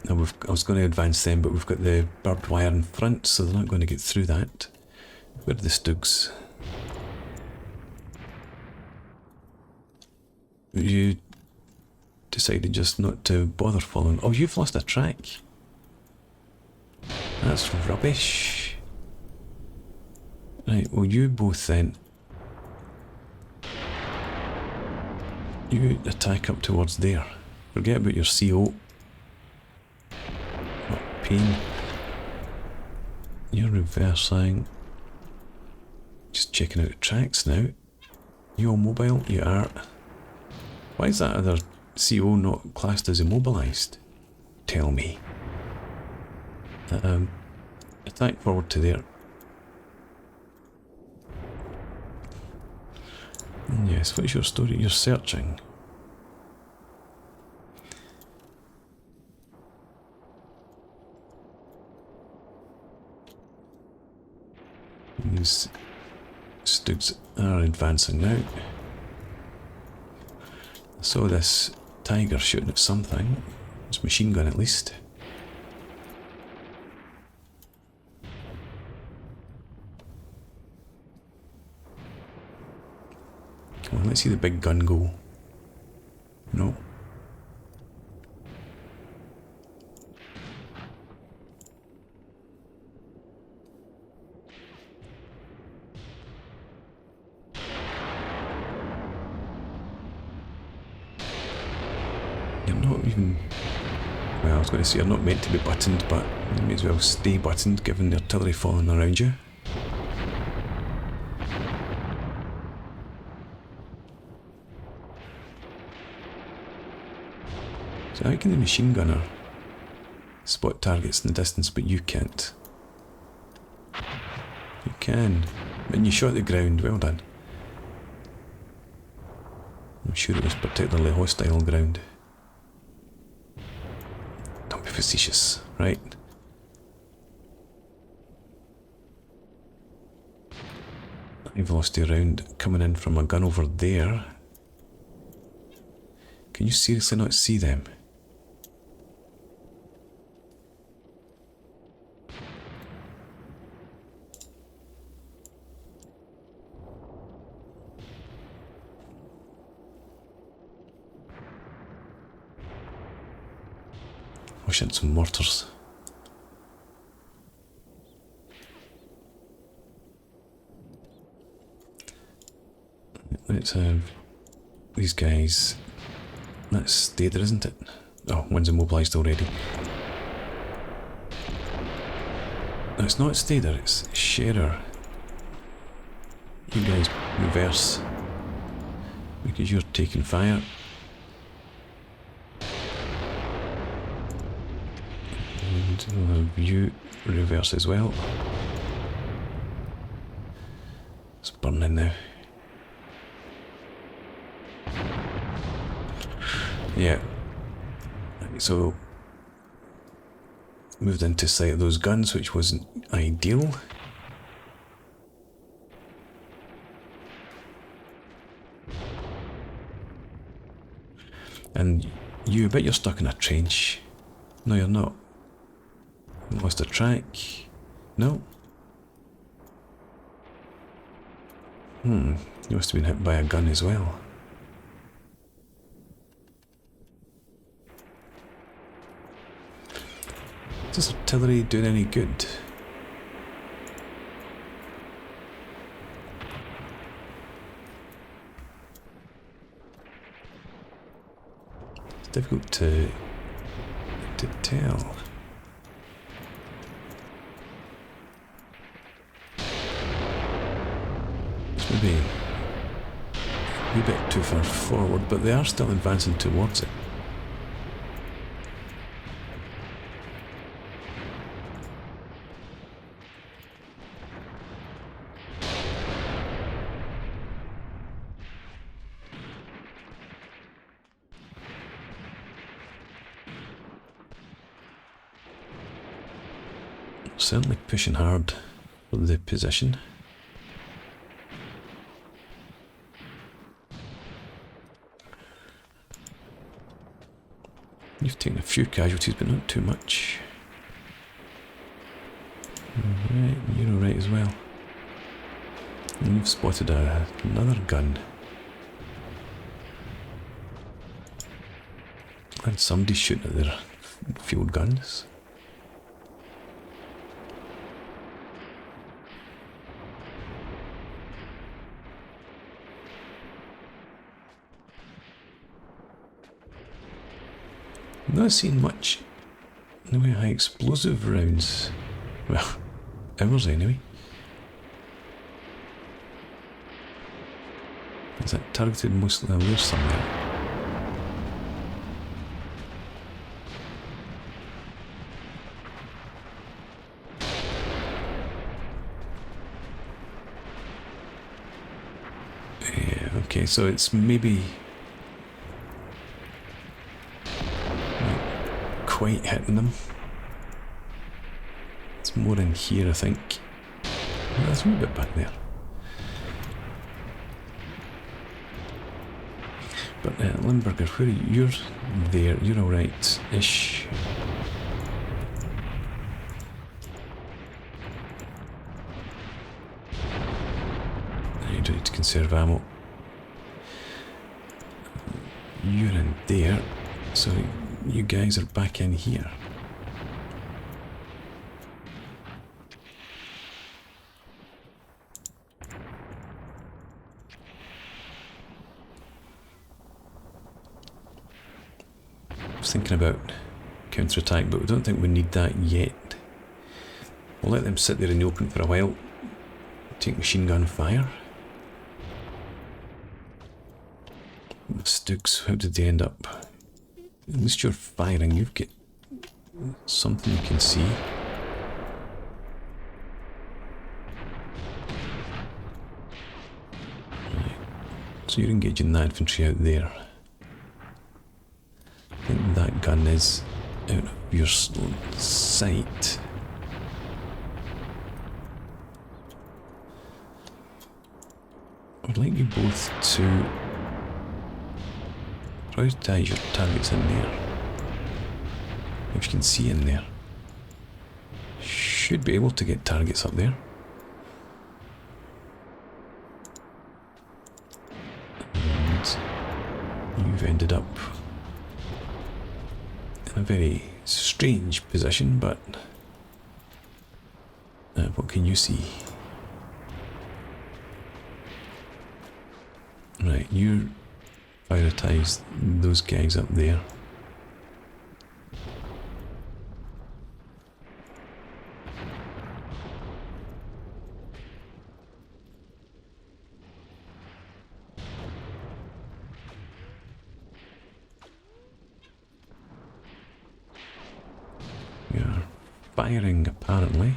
Now I was going to advance them, but we've got the barbed wire in front, so they're not going to get through that. Where are the Stugs? You decided just not to bother following. Oh, you've lost a track. That's rubbish. Right, well you both then. You attack up towards there. Forget about your CO. Not pain. You're reversing. Just checking out the tracks now. You all mobile? You are. Why is that other CO not classed as immobilised? Tell me. Attack forward to there. Yes, what's your story? You're searching. These Stugs are advancing now. I saw this tiger shooting at something. It's a machine gun at least. Come on, let's see the big gun go. No. You're not even... Well, I was going to say you're not meant to be buttoned, but you may as well stay buttoned given the artillery falling around you. So how can the machine gunner spot targets in the distance, but you can't? You can. And you shot the ground, well done. sure it was particularly hostile ground. Don't be facetious, right? High velocity round coming in from a gun over there. Can you seriously not see them? Wish I had some mortars. Let's have these guys. That's stay there, isn't it? Oh, one's immobilised already. No, it's not stay there, it's sharer. You guys reverse. Because you're taking fire. And we'll have you reverse as well. It's burning now. Yeah. So moved into sight of those guns, which wasn't ideal. And you, I bet you're stuck in a trench. No, you're not. You lost a track. No. You must have been hit by a gun as well. Is artillery doing any good? It's difficult to tell. It's maybe a wee bit too far forward, but they are still advancing towards it. Certainly pushing hard for the position. You've taken a few casualties, but not too much. Alright, you're alright as well. And you've spotted another gun. And somebody's shooting at their field guns. Not seen much in the way of high explosive rounds. Well, ours anyway. Is that targeted mostly away somewhere? Yeah, okay, so it's maybe quite hitting them. It's more in here, I think. That's a wee bit back there. But Limburger, where are you? You're there. You're all right-ish. You don't need to conserve ammo. You're in there, so you guys are back in here. I was thinking about counter-attack, but we don't think we need that yet. We'll let them sit there in the open for a while, take machine gun fire. The Stooks, how did they end up? At least you're firing, you've got something you can see. Right. So you're engaging that infantry out there. I think that gun is out of your sight. I'd like you both to prioritize your targets in there. If you can see in there. Should be able to get targets up there. And you've ended up in a very strange position, but what can you see? Right, you prioritize those guys up there. You're firing apparently.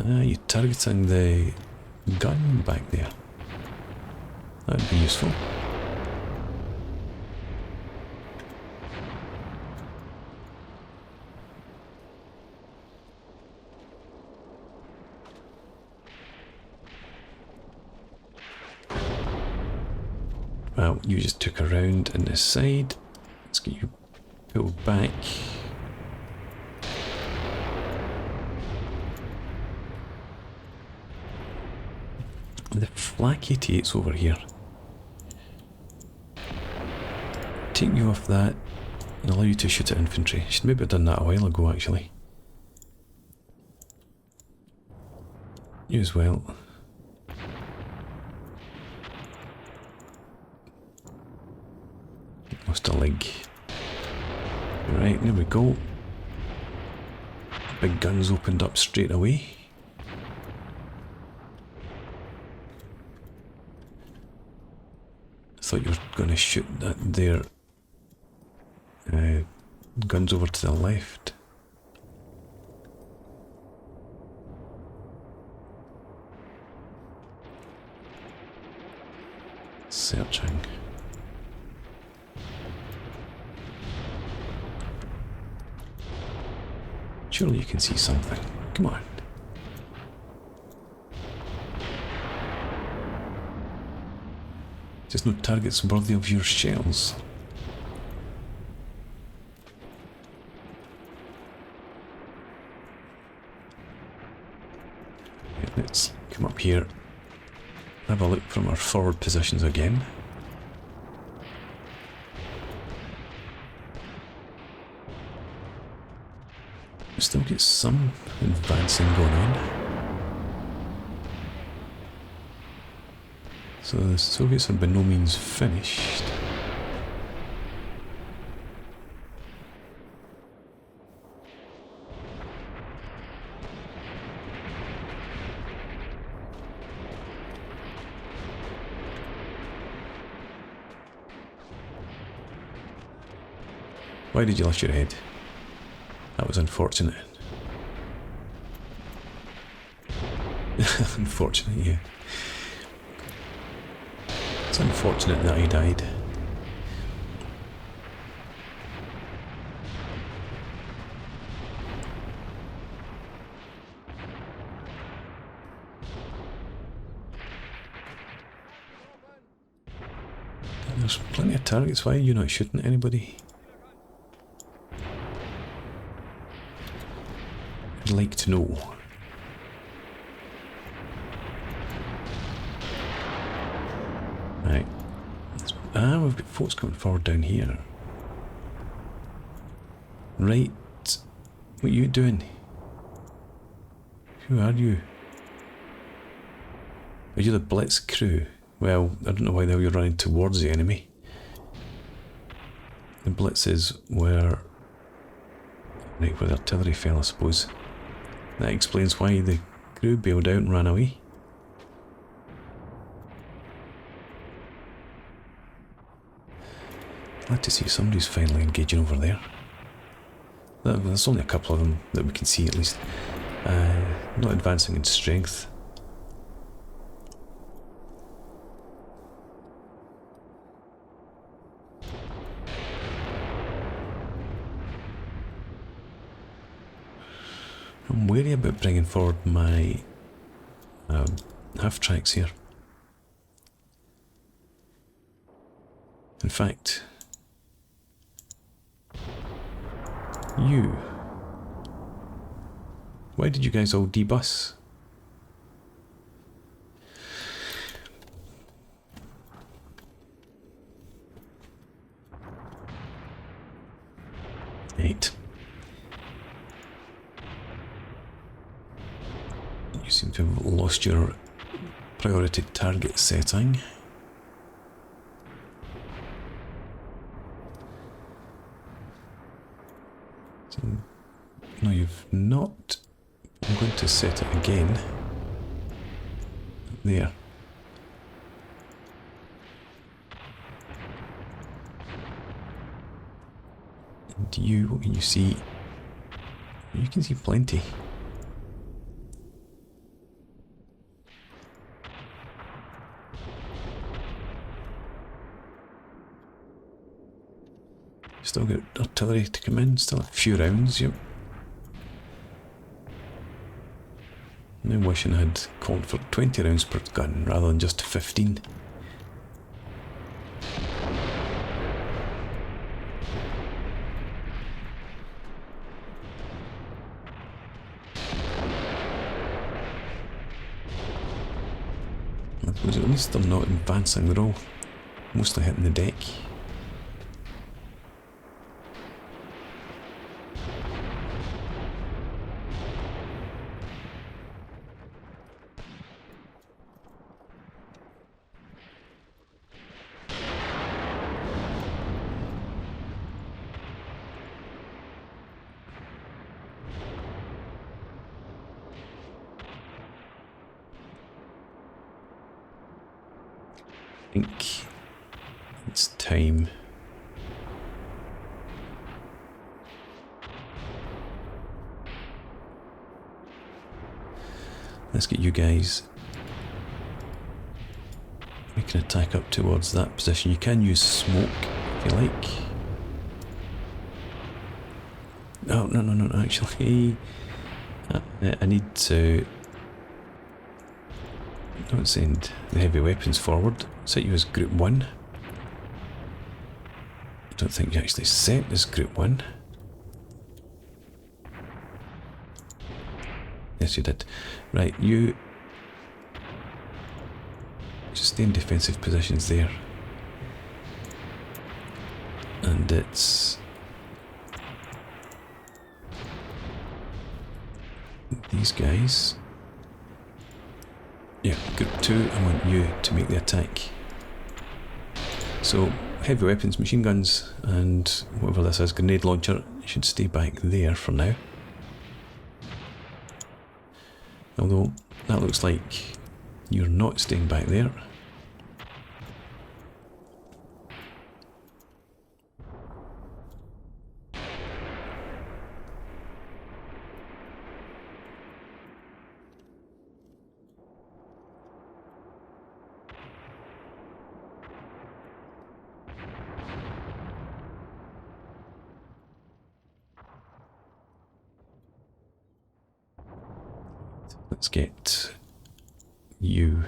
You're targeting the gun back there. That would be useful. Well, you just took a round in this side. Let's get you pulled back. The Flak 88's over here. Take you off that and allow you to shoot at infantry. Should maybe have done that a while ago actually. You as well. Lost a leg. Right, there we go. Big guns opened up straight away. I thought you were going to shoot that their guns over to the left. Searching. Surely you can see something. Come on. Just no targets worthy of your shells. Yeah, let's come up here. Have a look from our forward positions again. Still get some advancing going on. So the Soviets are by no means finished. Why did you lift your head? That was unfortunate. Unfortunate, yeah. It's unfortunate that I died. There's plenty of targets. Why are you not shooting at anybody? I'd like to know. Right. We've got folks coming forward down here. Right. What are you doing? Who are you? Are you the Blitz crew? Well, I don't know why the hell you're running towards the enemy. The Blitzes were... right where the artillery fell, I suppose. That explains why the crew bailed out and ran away. Glad to see somebody's finally engaging over there. There's only a couple of them that we can see at least. Not advancing in strength. I'm wary about bringing forward my half tracks here. In fact, why did you guys all debus? Right. You seem to have lost your priority target setting. So, no, you've not. I'm going to set it again. There. And what can you see? You can see plenty. Still got artillery to come in, still a few rounds, yep. I'm wishing I had called for 20 rounds per gun rather than just 15. I suppose at least they're not advancing, they're all mostly hitting the deck. I think it's time. Let's get you guys making an attack up towards that position. You can use smoke if you like. Oh, no, actually, I need to. Don't send the heavy weapons forward. Set you as Group 1. I don't think you actually set as Group 1. Yes, you did. Right, you just stay in defensive positions there. And it's these guys. Yeah, Group 2, I want you to make the attack. So, heavy weapons, machine guns, and whatever this is, grenade launcher, should stay back there for now. Although, that looks like you're not staying back there. Let's get you.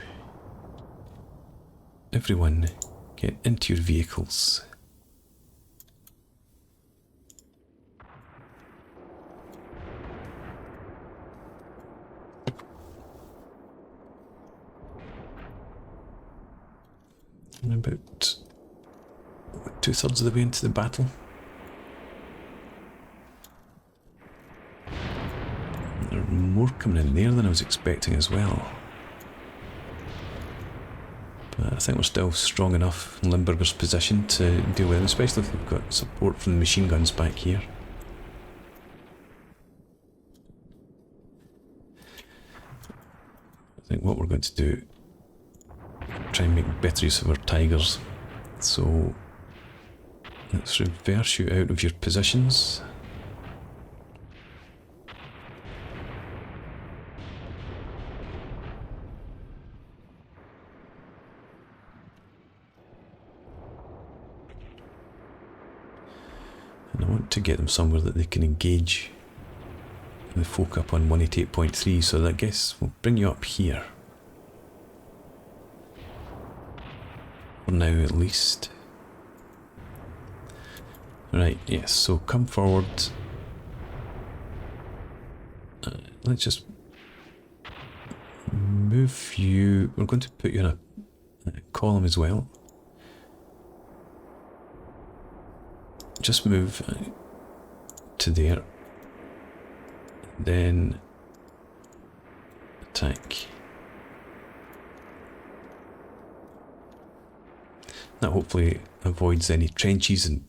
Everyone, get into your vehicles. And about 2/3 of the way into the battle. There are more coming in there than I was expecting as well. But I think we're still strong enough in Limburger's position to deal with them, especially if we've got support from the machine guns back here. I think what we're going to do, try and make better use of our Tigers. So let's reverse you out of your positions. And I want to get them somewhere that they can engage the folk up on 188.3, so I guess we'll bring you up here. For now at least. Right, yes, so come forward. Let's just move you. We're going to put you in a column as well. Just move to there. Then attack. That hopefully avoids any trenches and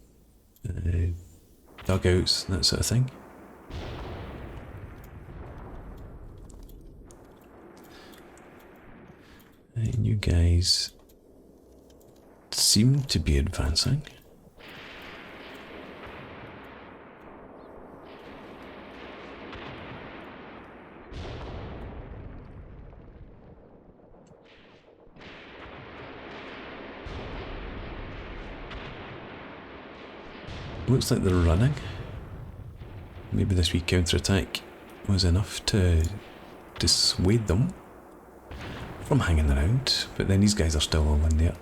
dugouts and that sort of thing. And you guys seem to be advancing. Looks like they're running. Maybe this wee counter-attack was enough to dissuade them from hanging around, but then these guys are still all in there.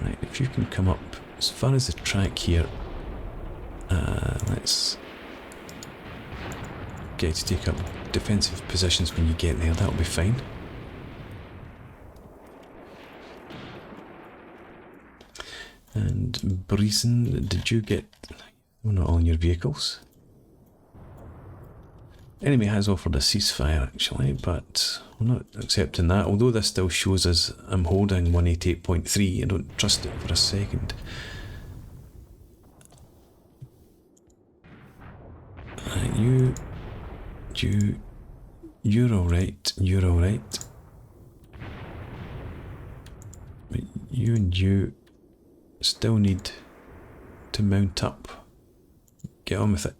Right, if you can come up as far as the track here, let's get to take up defensive positions when you get there, that'll be fine. And Breezen, did you get... Well, not all in your vehicles. Enemy has offered a ceasefire actually, but we're not accepting that, although this still shows us I'm holding 188.3, I don't trust it for a second. You're alright, you're alright. But you and you still need to mount up. Get on with it.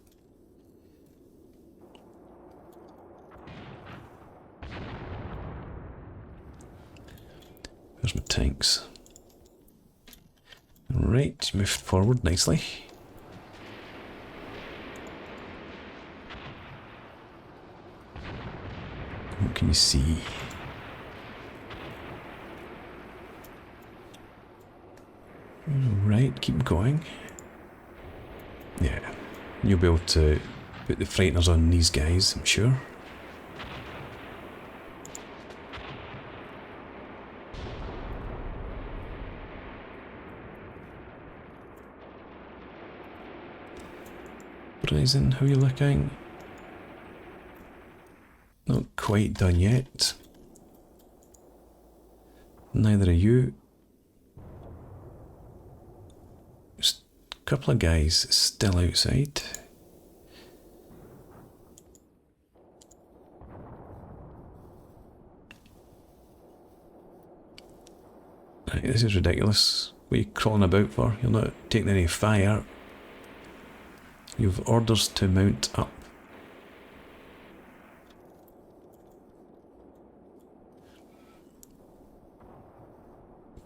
There's my tanks. Right, moved forward nicely. What can you see? Right, keep going. Yeah, you'll be able to put the frighteners on these guys, I'm sure. Horizon, how are you looking? Not quite done yet. Neither are you. Just a couple of guys still outside. Right, this is ridiculous. What are you crawling about for? You're not taking any fire. You've orders to mount up.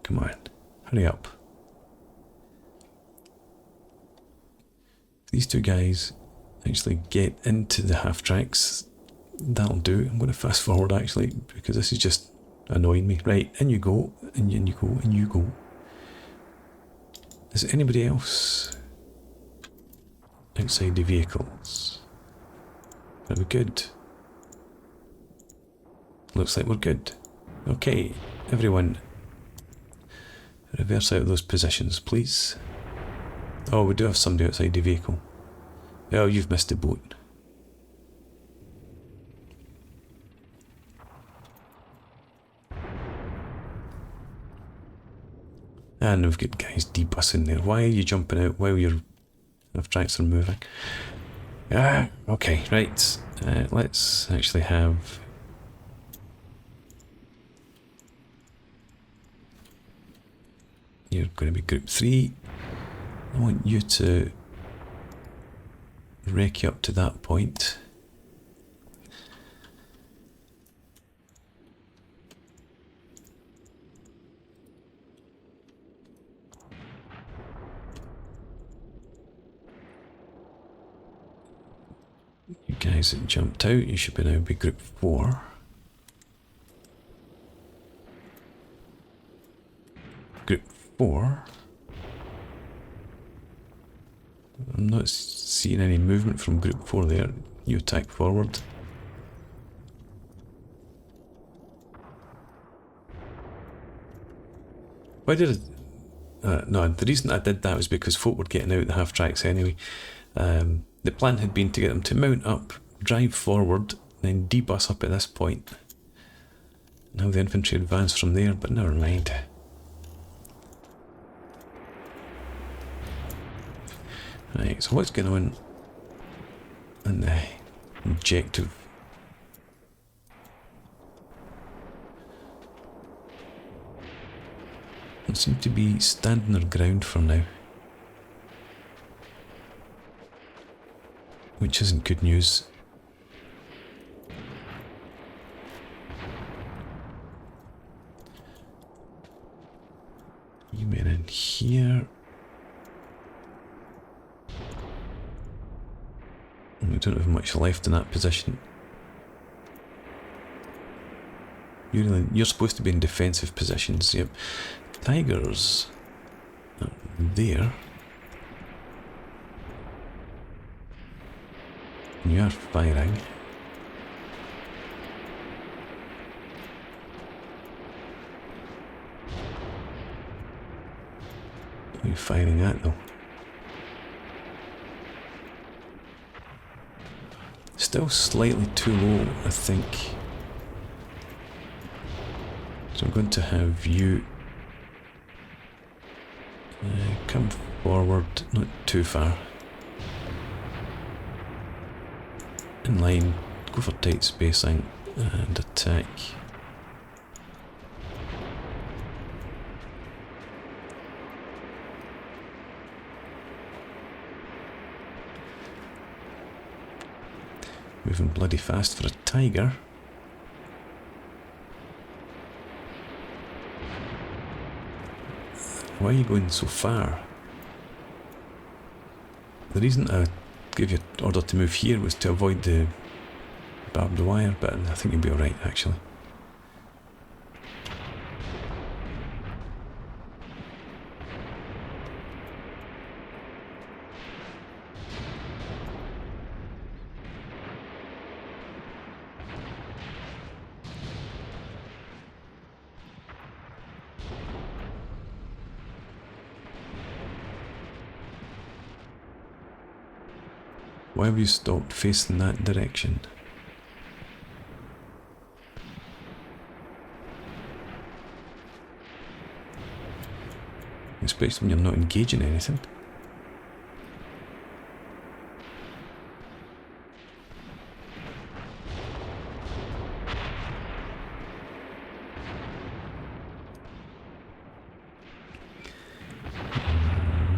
Come on, hurry up. These two guys actually get into the half tracks. That'll do. I'm going to fast forward actually, because this is just annoying me. Right, in you go, and you go, and you go. Is anybody else outside the vehicles? Are we good? Looks like we're good. Okay, everyone, reverse out of those positions, please. Oh, we do have somebody outside the vehicle. Oh, you've missed the boat. And we've got guys debussing there. Why are you jumping out while your tracks are moving? Ah, okay, right. Let's actually have... You're going to be group 3. I want you to wreck you up to that point. You guys that jumped out, you should now be Group 4. Group 4. I'm not seeing any movement from Group 4 there. You attack forward. Why did it? No, the reason I did that was because folk were getting out the half tracks anyway. The plan had been to get them to mount up, drive forward, then debus up at this point. Now the infantry advance from there, but never mind. Right, so what's going on in the objective? They seem to be standing their ground for now, which isn't good news. You men in here. We don't have much left in that position. You're supposed to be in defensive positions. Yep. Tigers there. You are firing. What are you firing at though? Still slightly too low, I think. So I'm going to have you come forward, not too far. In line, go for tight spacing and attack. Moving bloody fast for a tiger. Why are you going so far? The reason I gave you an order to move here was to avoid the barbed wire, but I think you'll be alright actually. Why have you stopped facing that direction? Especially when you're not engaging anything.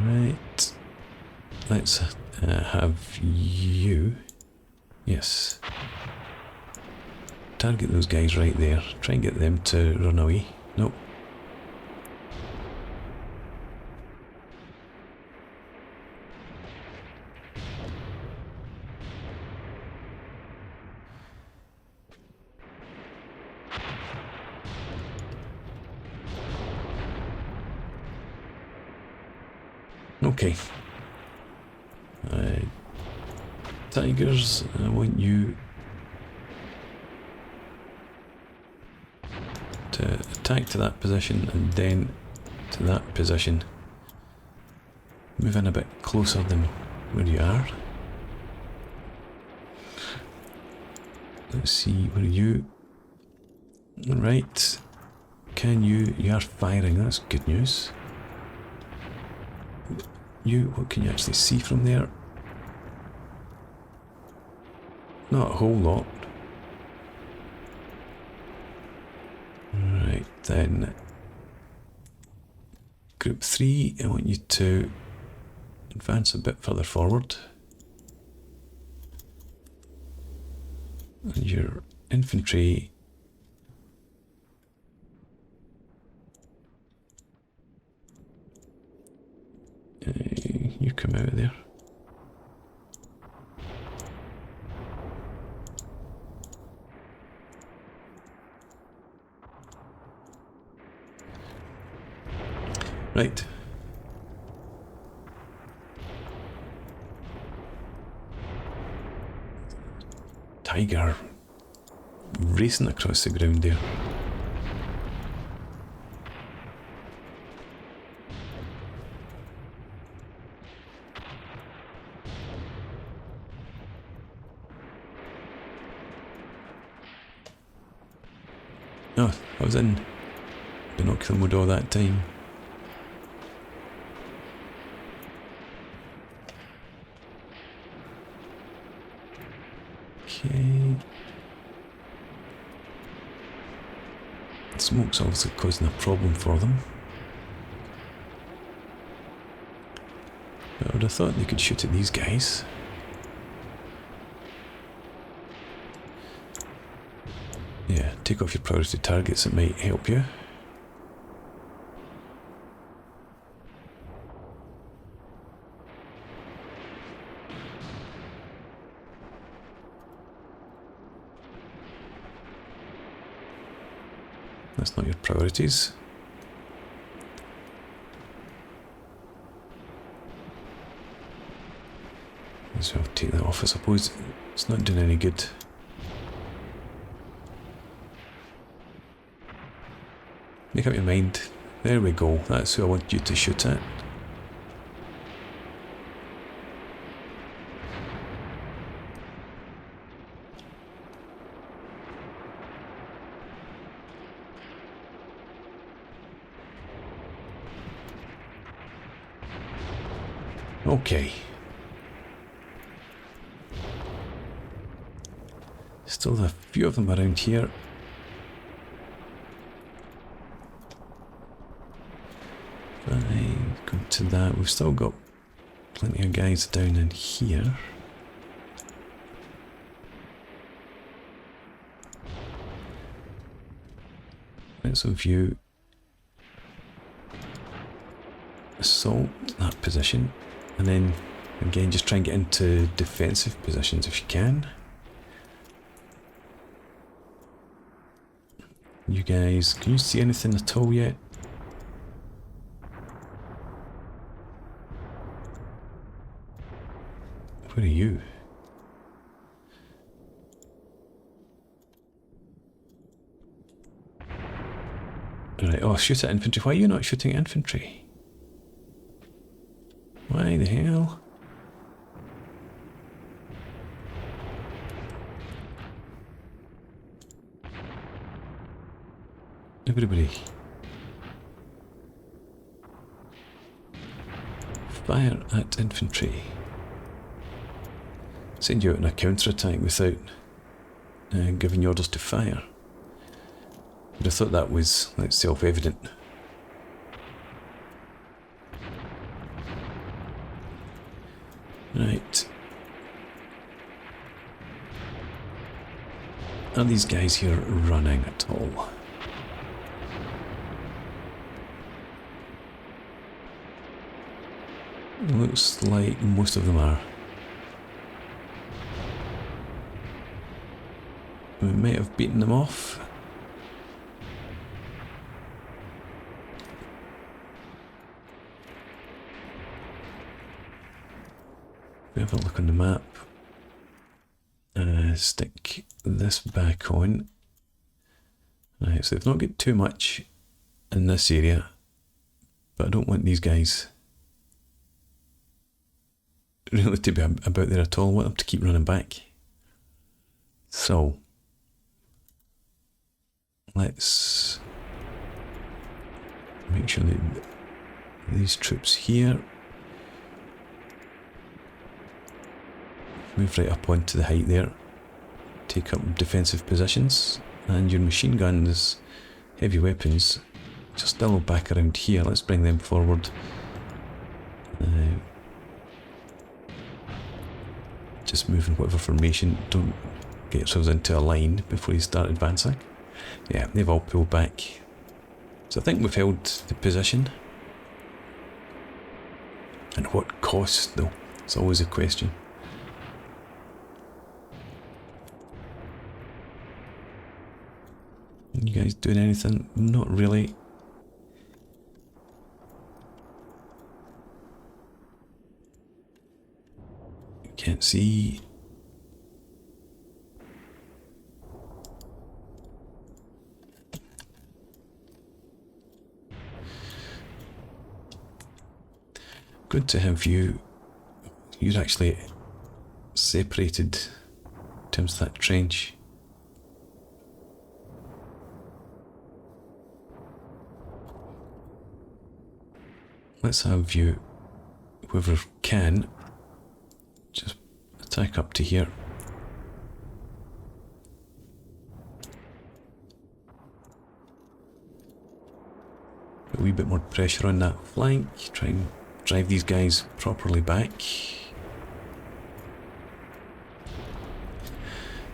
Right. Let's have you. Yes. Target those guys right there. Try and get them to run away. Nope. Okay. Tigers, I want you to attack to that position and then to that position. Move in a bit closer than where you are. Let's see, where are you? Right. You are firing, that's good news. What can you actually see from there? Not a whole lot. Right then. Group 3, I want you to advance a bit further forward. And your infantry you come out of there. Right. Tiger racing across the ground there. Oh, I was in binocular mode all that time. Okay. Smoke's obviously causing a problem for them. But I would have thought they could shoot at these guys. Yeah, take off your priority targets, it might help you. That's not your priorities. So I'll take that off. I suppose it's not doing any good. Make up your mind. There we go. That's who I want you to shoot at. Okay. Still a few of them around here. Right, go to that. We've still got plenty of guys down in here. Let's view. Assault that position. And then again just try and get into defensive positions if you can. You guys, can you see anything at all yet? Where are you? Right, oh, shoot at infantry. Why are you not shooting at infantry? Why the hell? Everybody. Fire at infantry. Send you out on a counter-attack without giving you orders to fire. But I thought that was like self-evident. Right. Are these guys here running at all? Looks like most of them are. We might have beaten them off. We have a look on the map. Stick this back on. Right, so they've not got too much in this area, but I don't want these guys really to be about there at all. I want them to keep running back. So let's make sure that these troops here move right up onto the height there, take up defensive positions, and your machine guns, heavy weapons, just still back around here. Let's bring them forward. Just move in whatever formation. Don't get yourselves into a line before you start advancing. Yeah, they've all pulled back. So I think we've held the position. And at what cost, though? It's always a question. You guys doing anything? Not really. see. Good to have you. You're actually separated in terms of that trench. Let's have you, whoever can, just attack up to here. A wee bit more pressure on that flank, try and drive these guys properly back.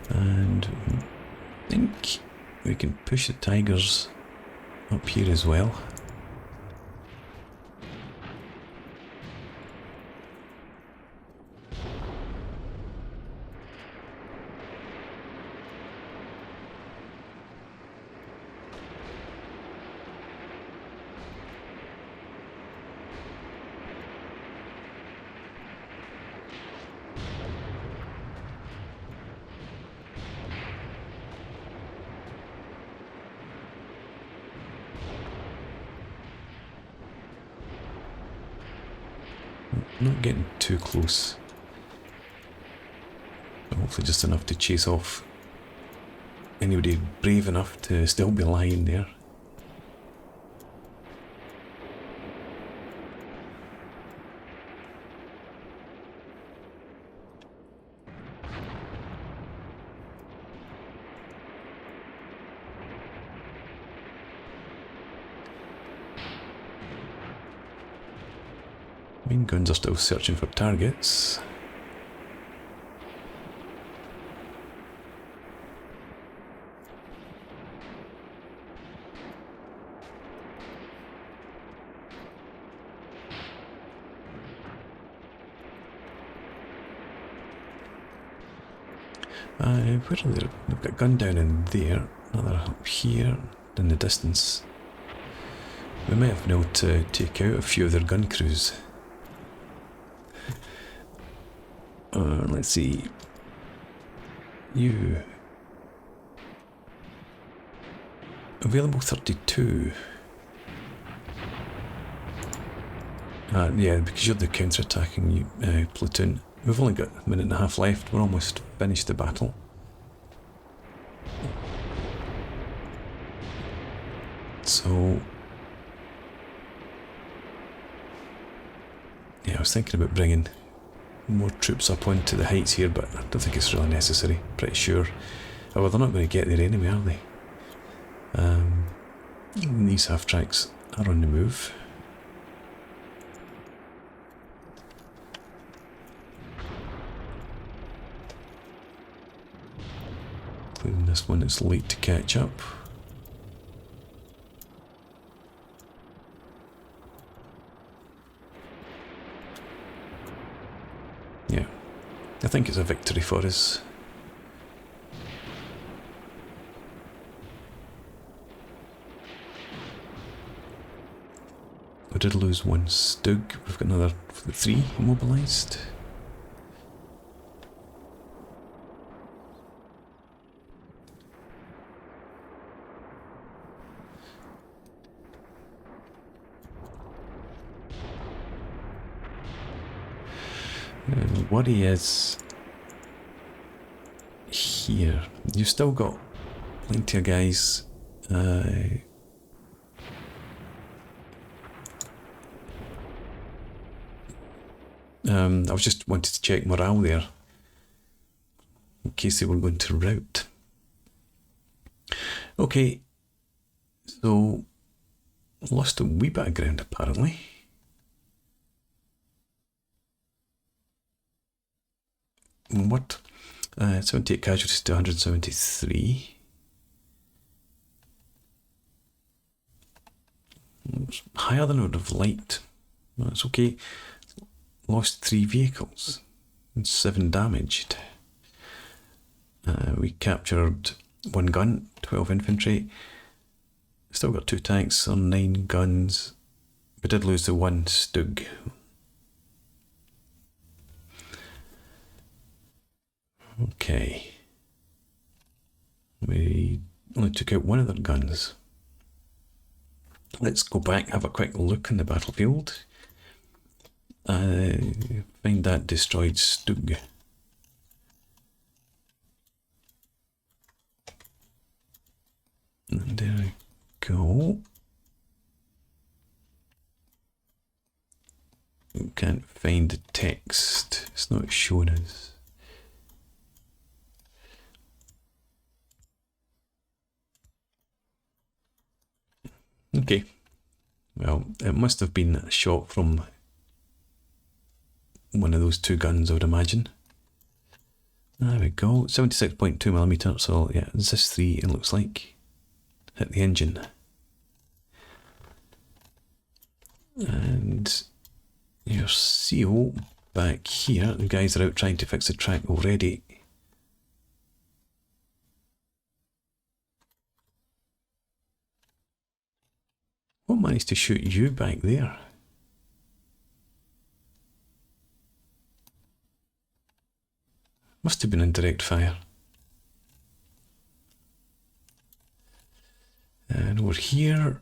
And I think we can push the Tigers up here as well. Not getting too close. But hopefully just enough to chase off anybody brave enough to still be lying there. Main guns are still searching for targets. Where are they? They've got a gun down in there, another up here in the distance. We might have been able to take out a few of their gun crews. Let's see. You. Available 32. Yeah, because you're the counter-attacking platoon. We've only got a minute and a half left. We're almost finished the battle. So... yeah, I was thinking about bringing more troops up onto the heights here, but I don't think it's really necessary. Pretty sure. Oh, well, they're not going to get there anyway, are they? These half-tracks are on the move. Including this one that's late to catch up. Yeah, I think it's a victory for us. We did lose one STUG, we've got another 3 mobilised. Worry is here. You've still got plenty of guys. I was just wanted to check morale there in case they were going to rout. Okay, so lost a wee bit of ground apparently. What? 78 casualties to 173. It's higher than I would have liked. That's okay. Lost 3 vehicles and 7 damaged. We captured 1 gun, 12 infantry. Still got 2 tanks on 9 guns. We did lose the 1 STUG. Okay. We only took out one of their guns. Let's go back, have a quick look in the battlefield. Find that destroyed Stug. And there we go. We can't find the text. It's not showing us. Okay. Well, it must have been a shot from one of those two guns, I would imagine. There we go. 76.2mm. So yeah, it's this 3, it looks like. Hit the engine. And your CO back here. The guys are out trying to fix the track already. What managed to shoot you back there? Must have been in direct fire. And over here,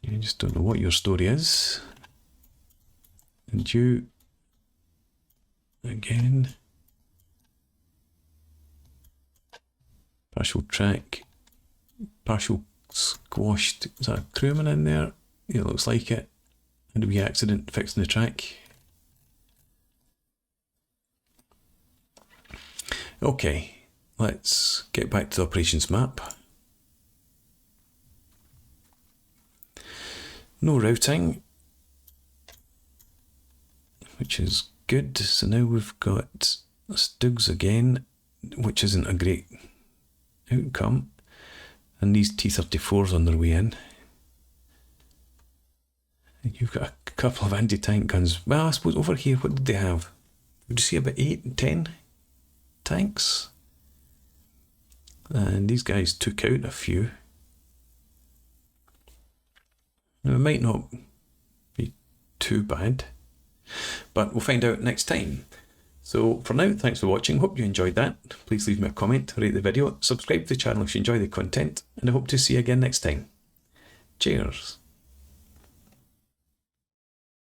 I just don't know what your story is. And you, again, partial track, partial squashed. Is that a crewman in there? Yeah, it looks like it. Had a wee accident fixing the track. Okay, let's get back to the operations map. No routing, which is good. So now we've got Stugs again, which isn't a great outcome. And these T-34s on their way in. And you've got a couple of anti-tank guns. Well, I suppose over here, what did they have? Would you see about 8 and 10 tanks? And these guys took out a few. Now, it might not be too bad, but we'll find out next time. So for now, thanks for watching. Hope you enjoyed that. Please leave me a comment, rate the video, subscribe to the channel if you enjoy the content, and I hope to see you again next time. Cheers.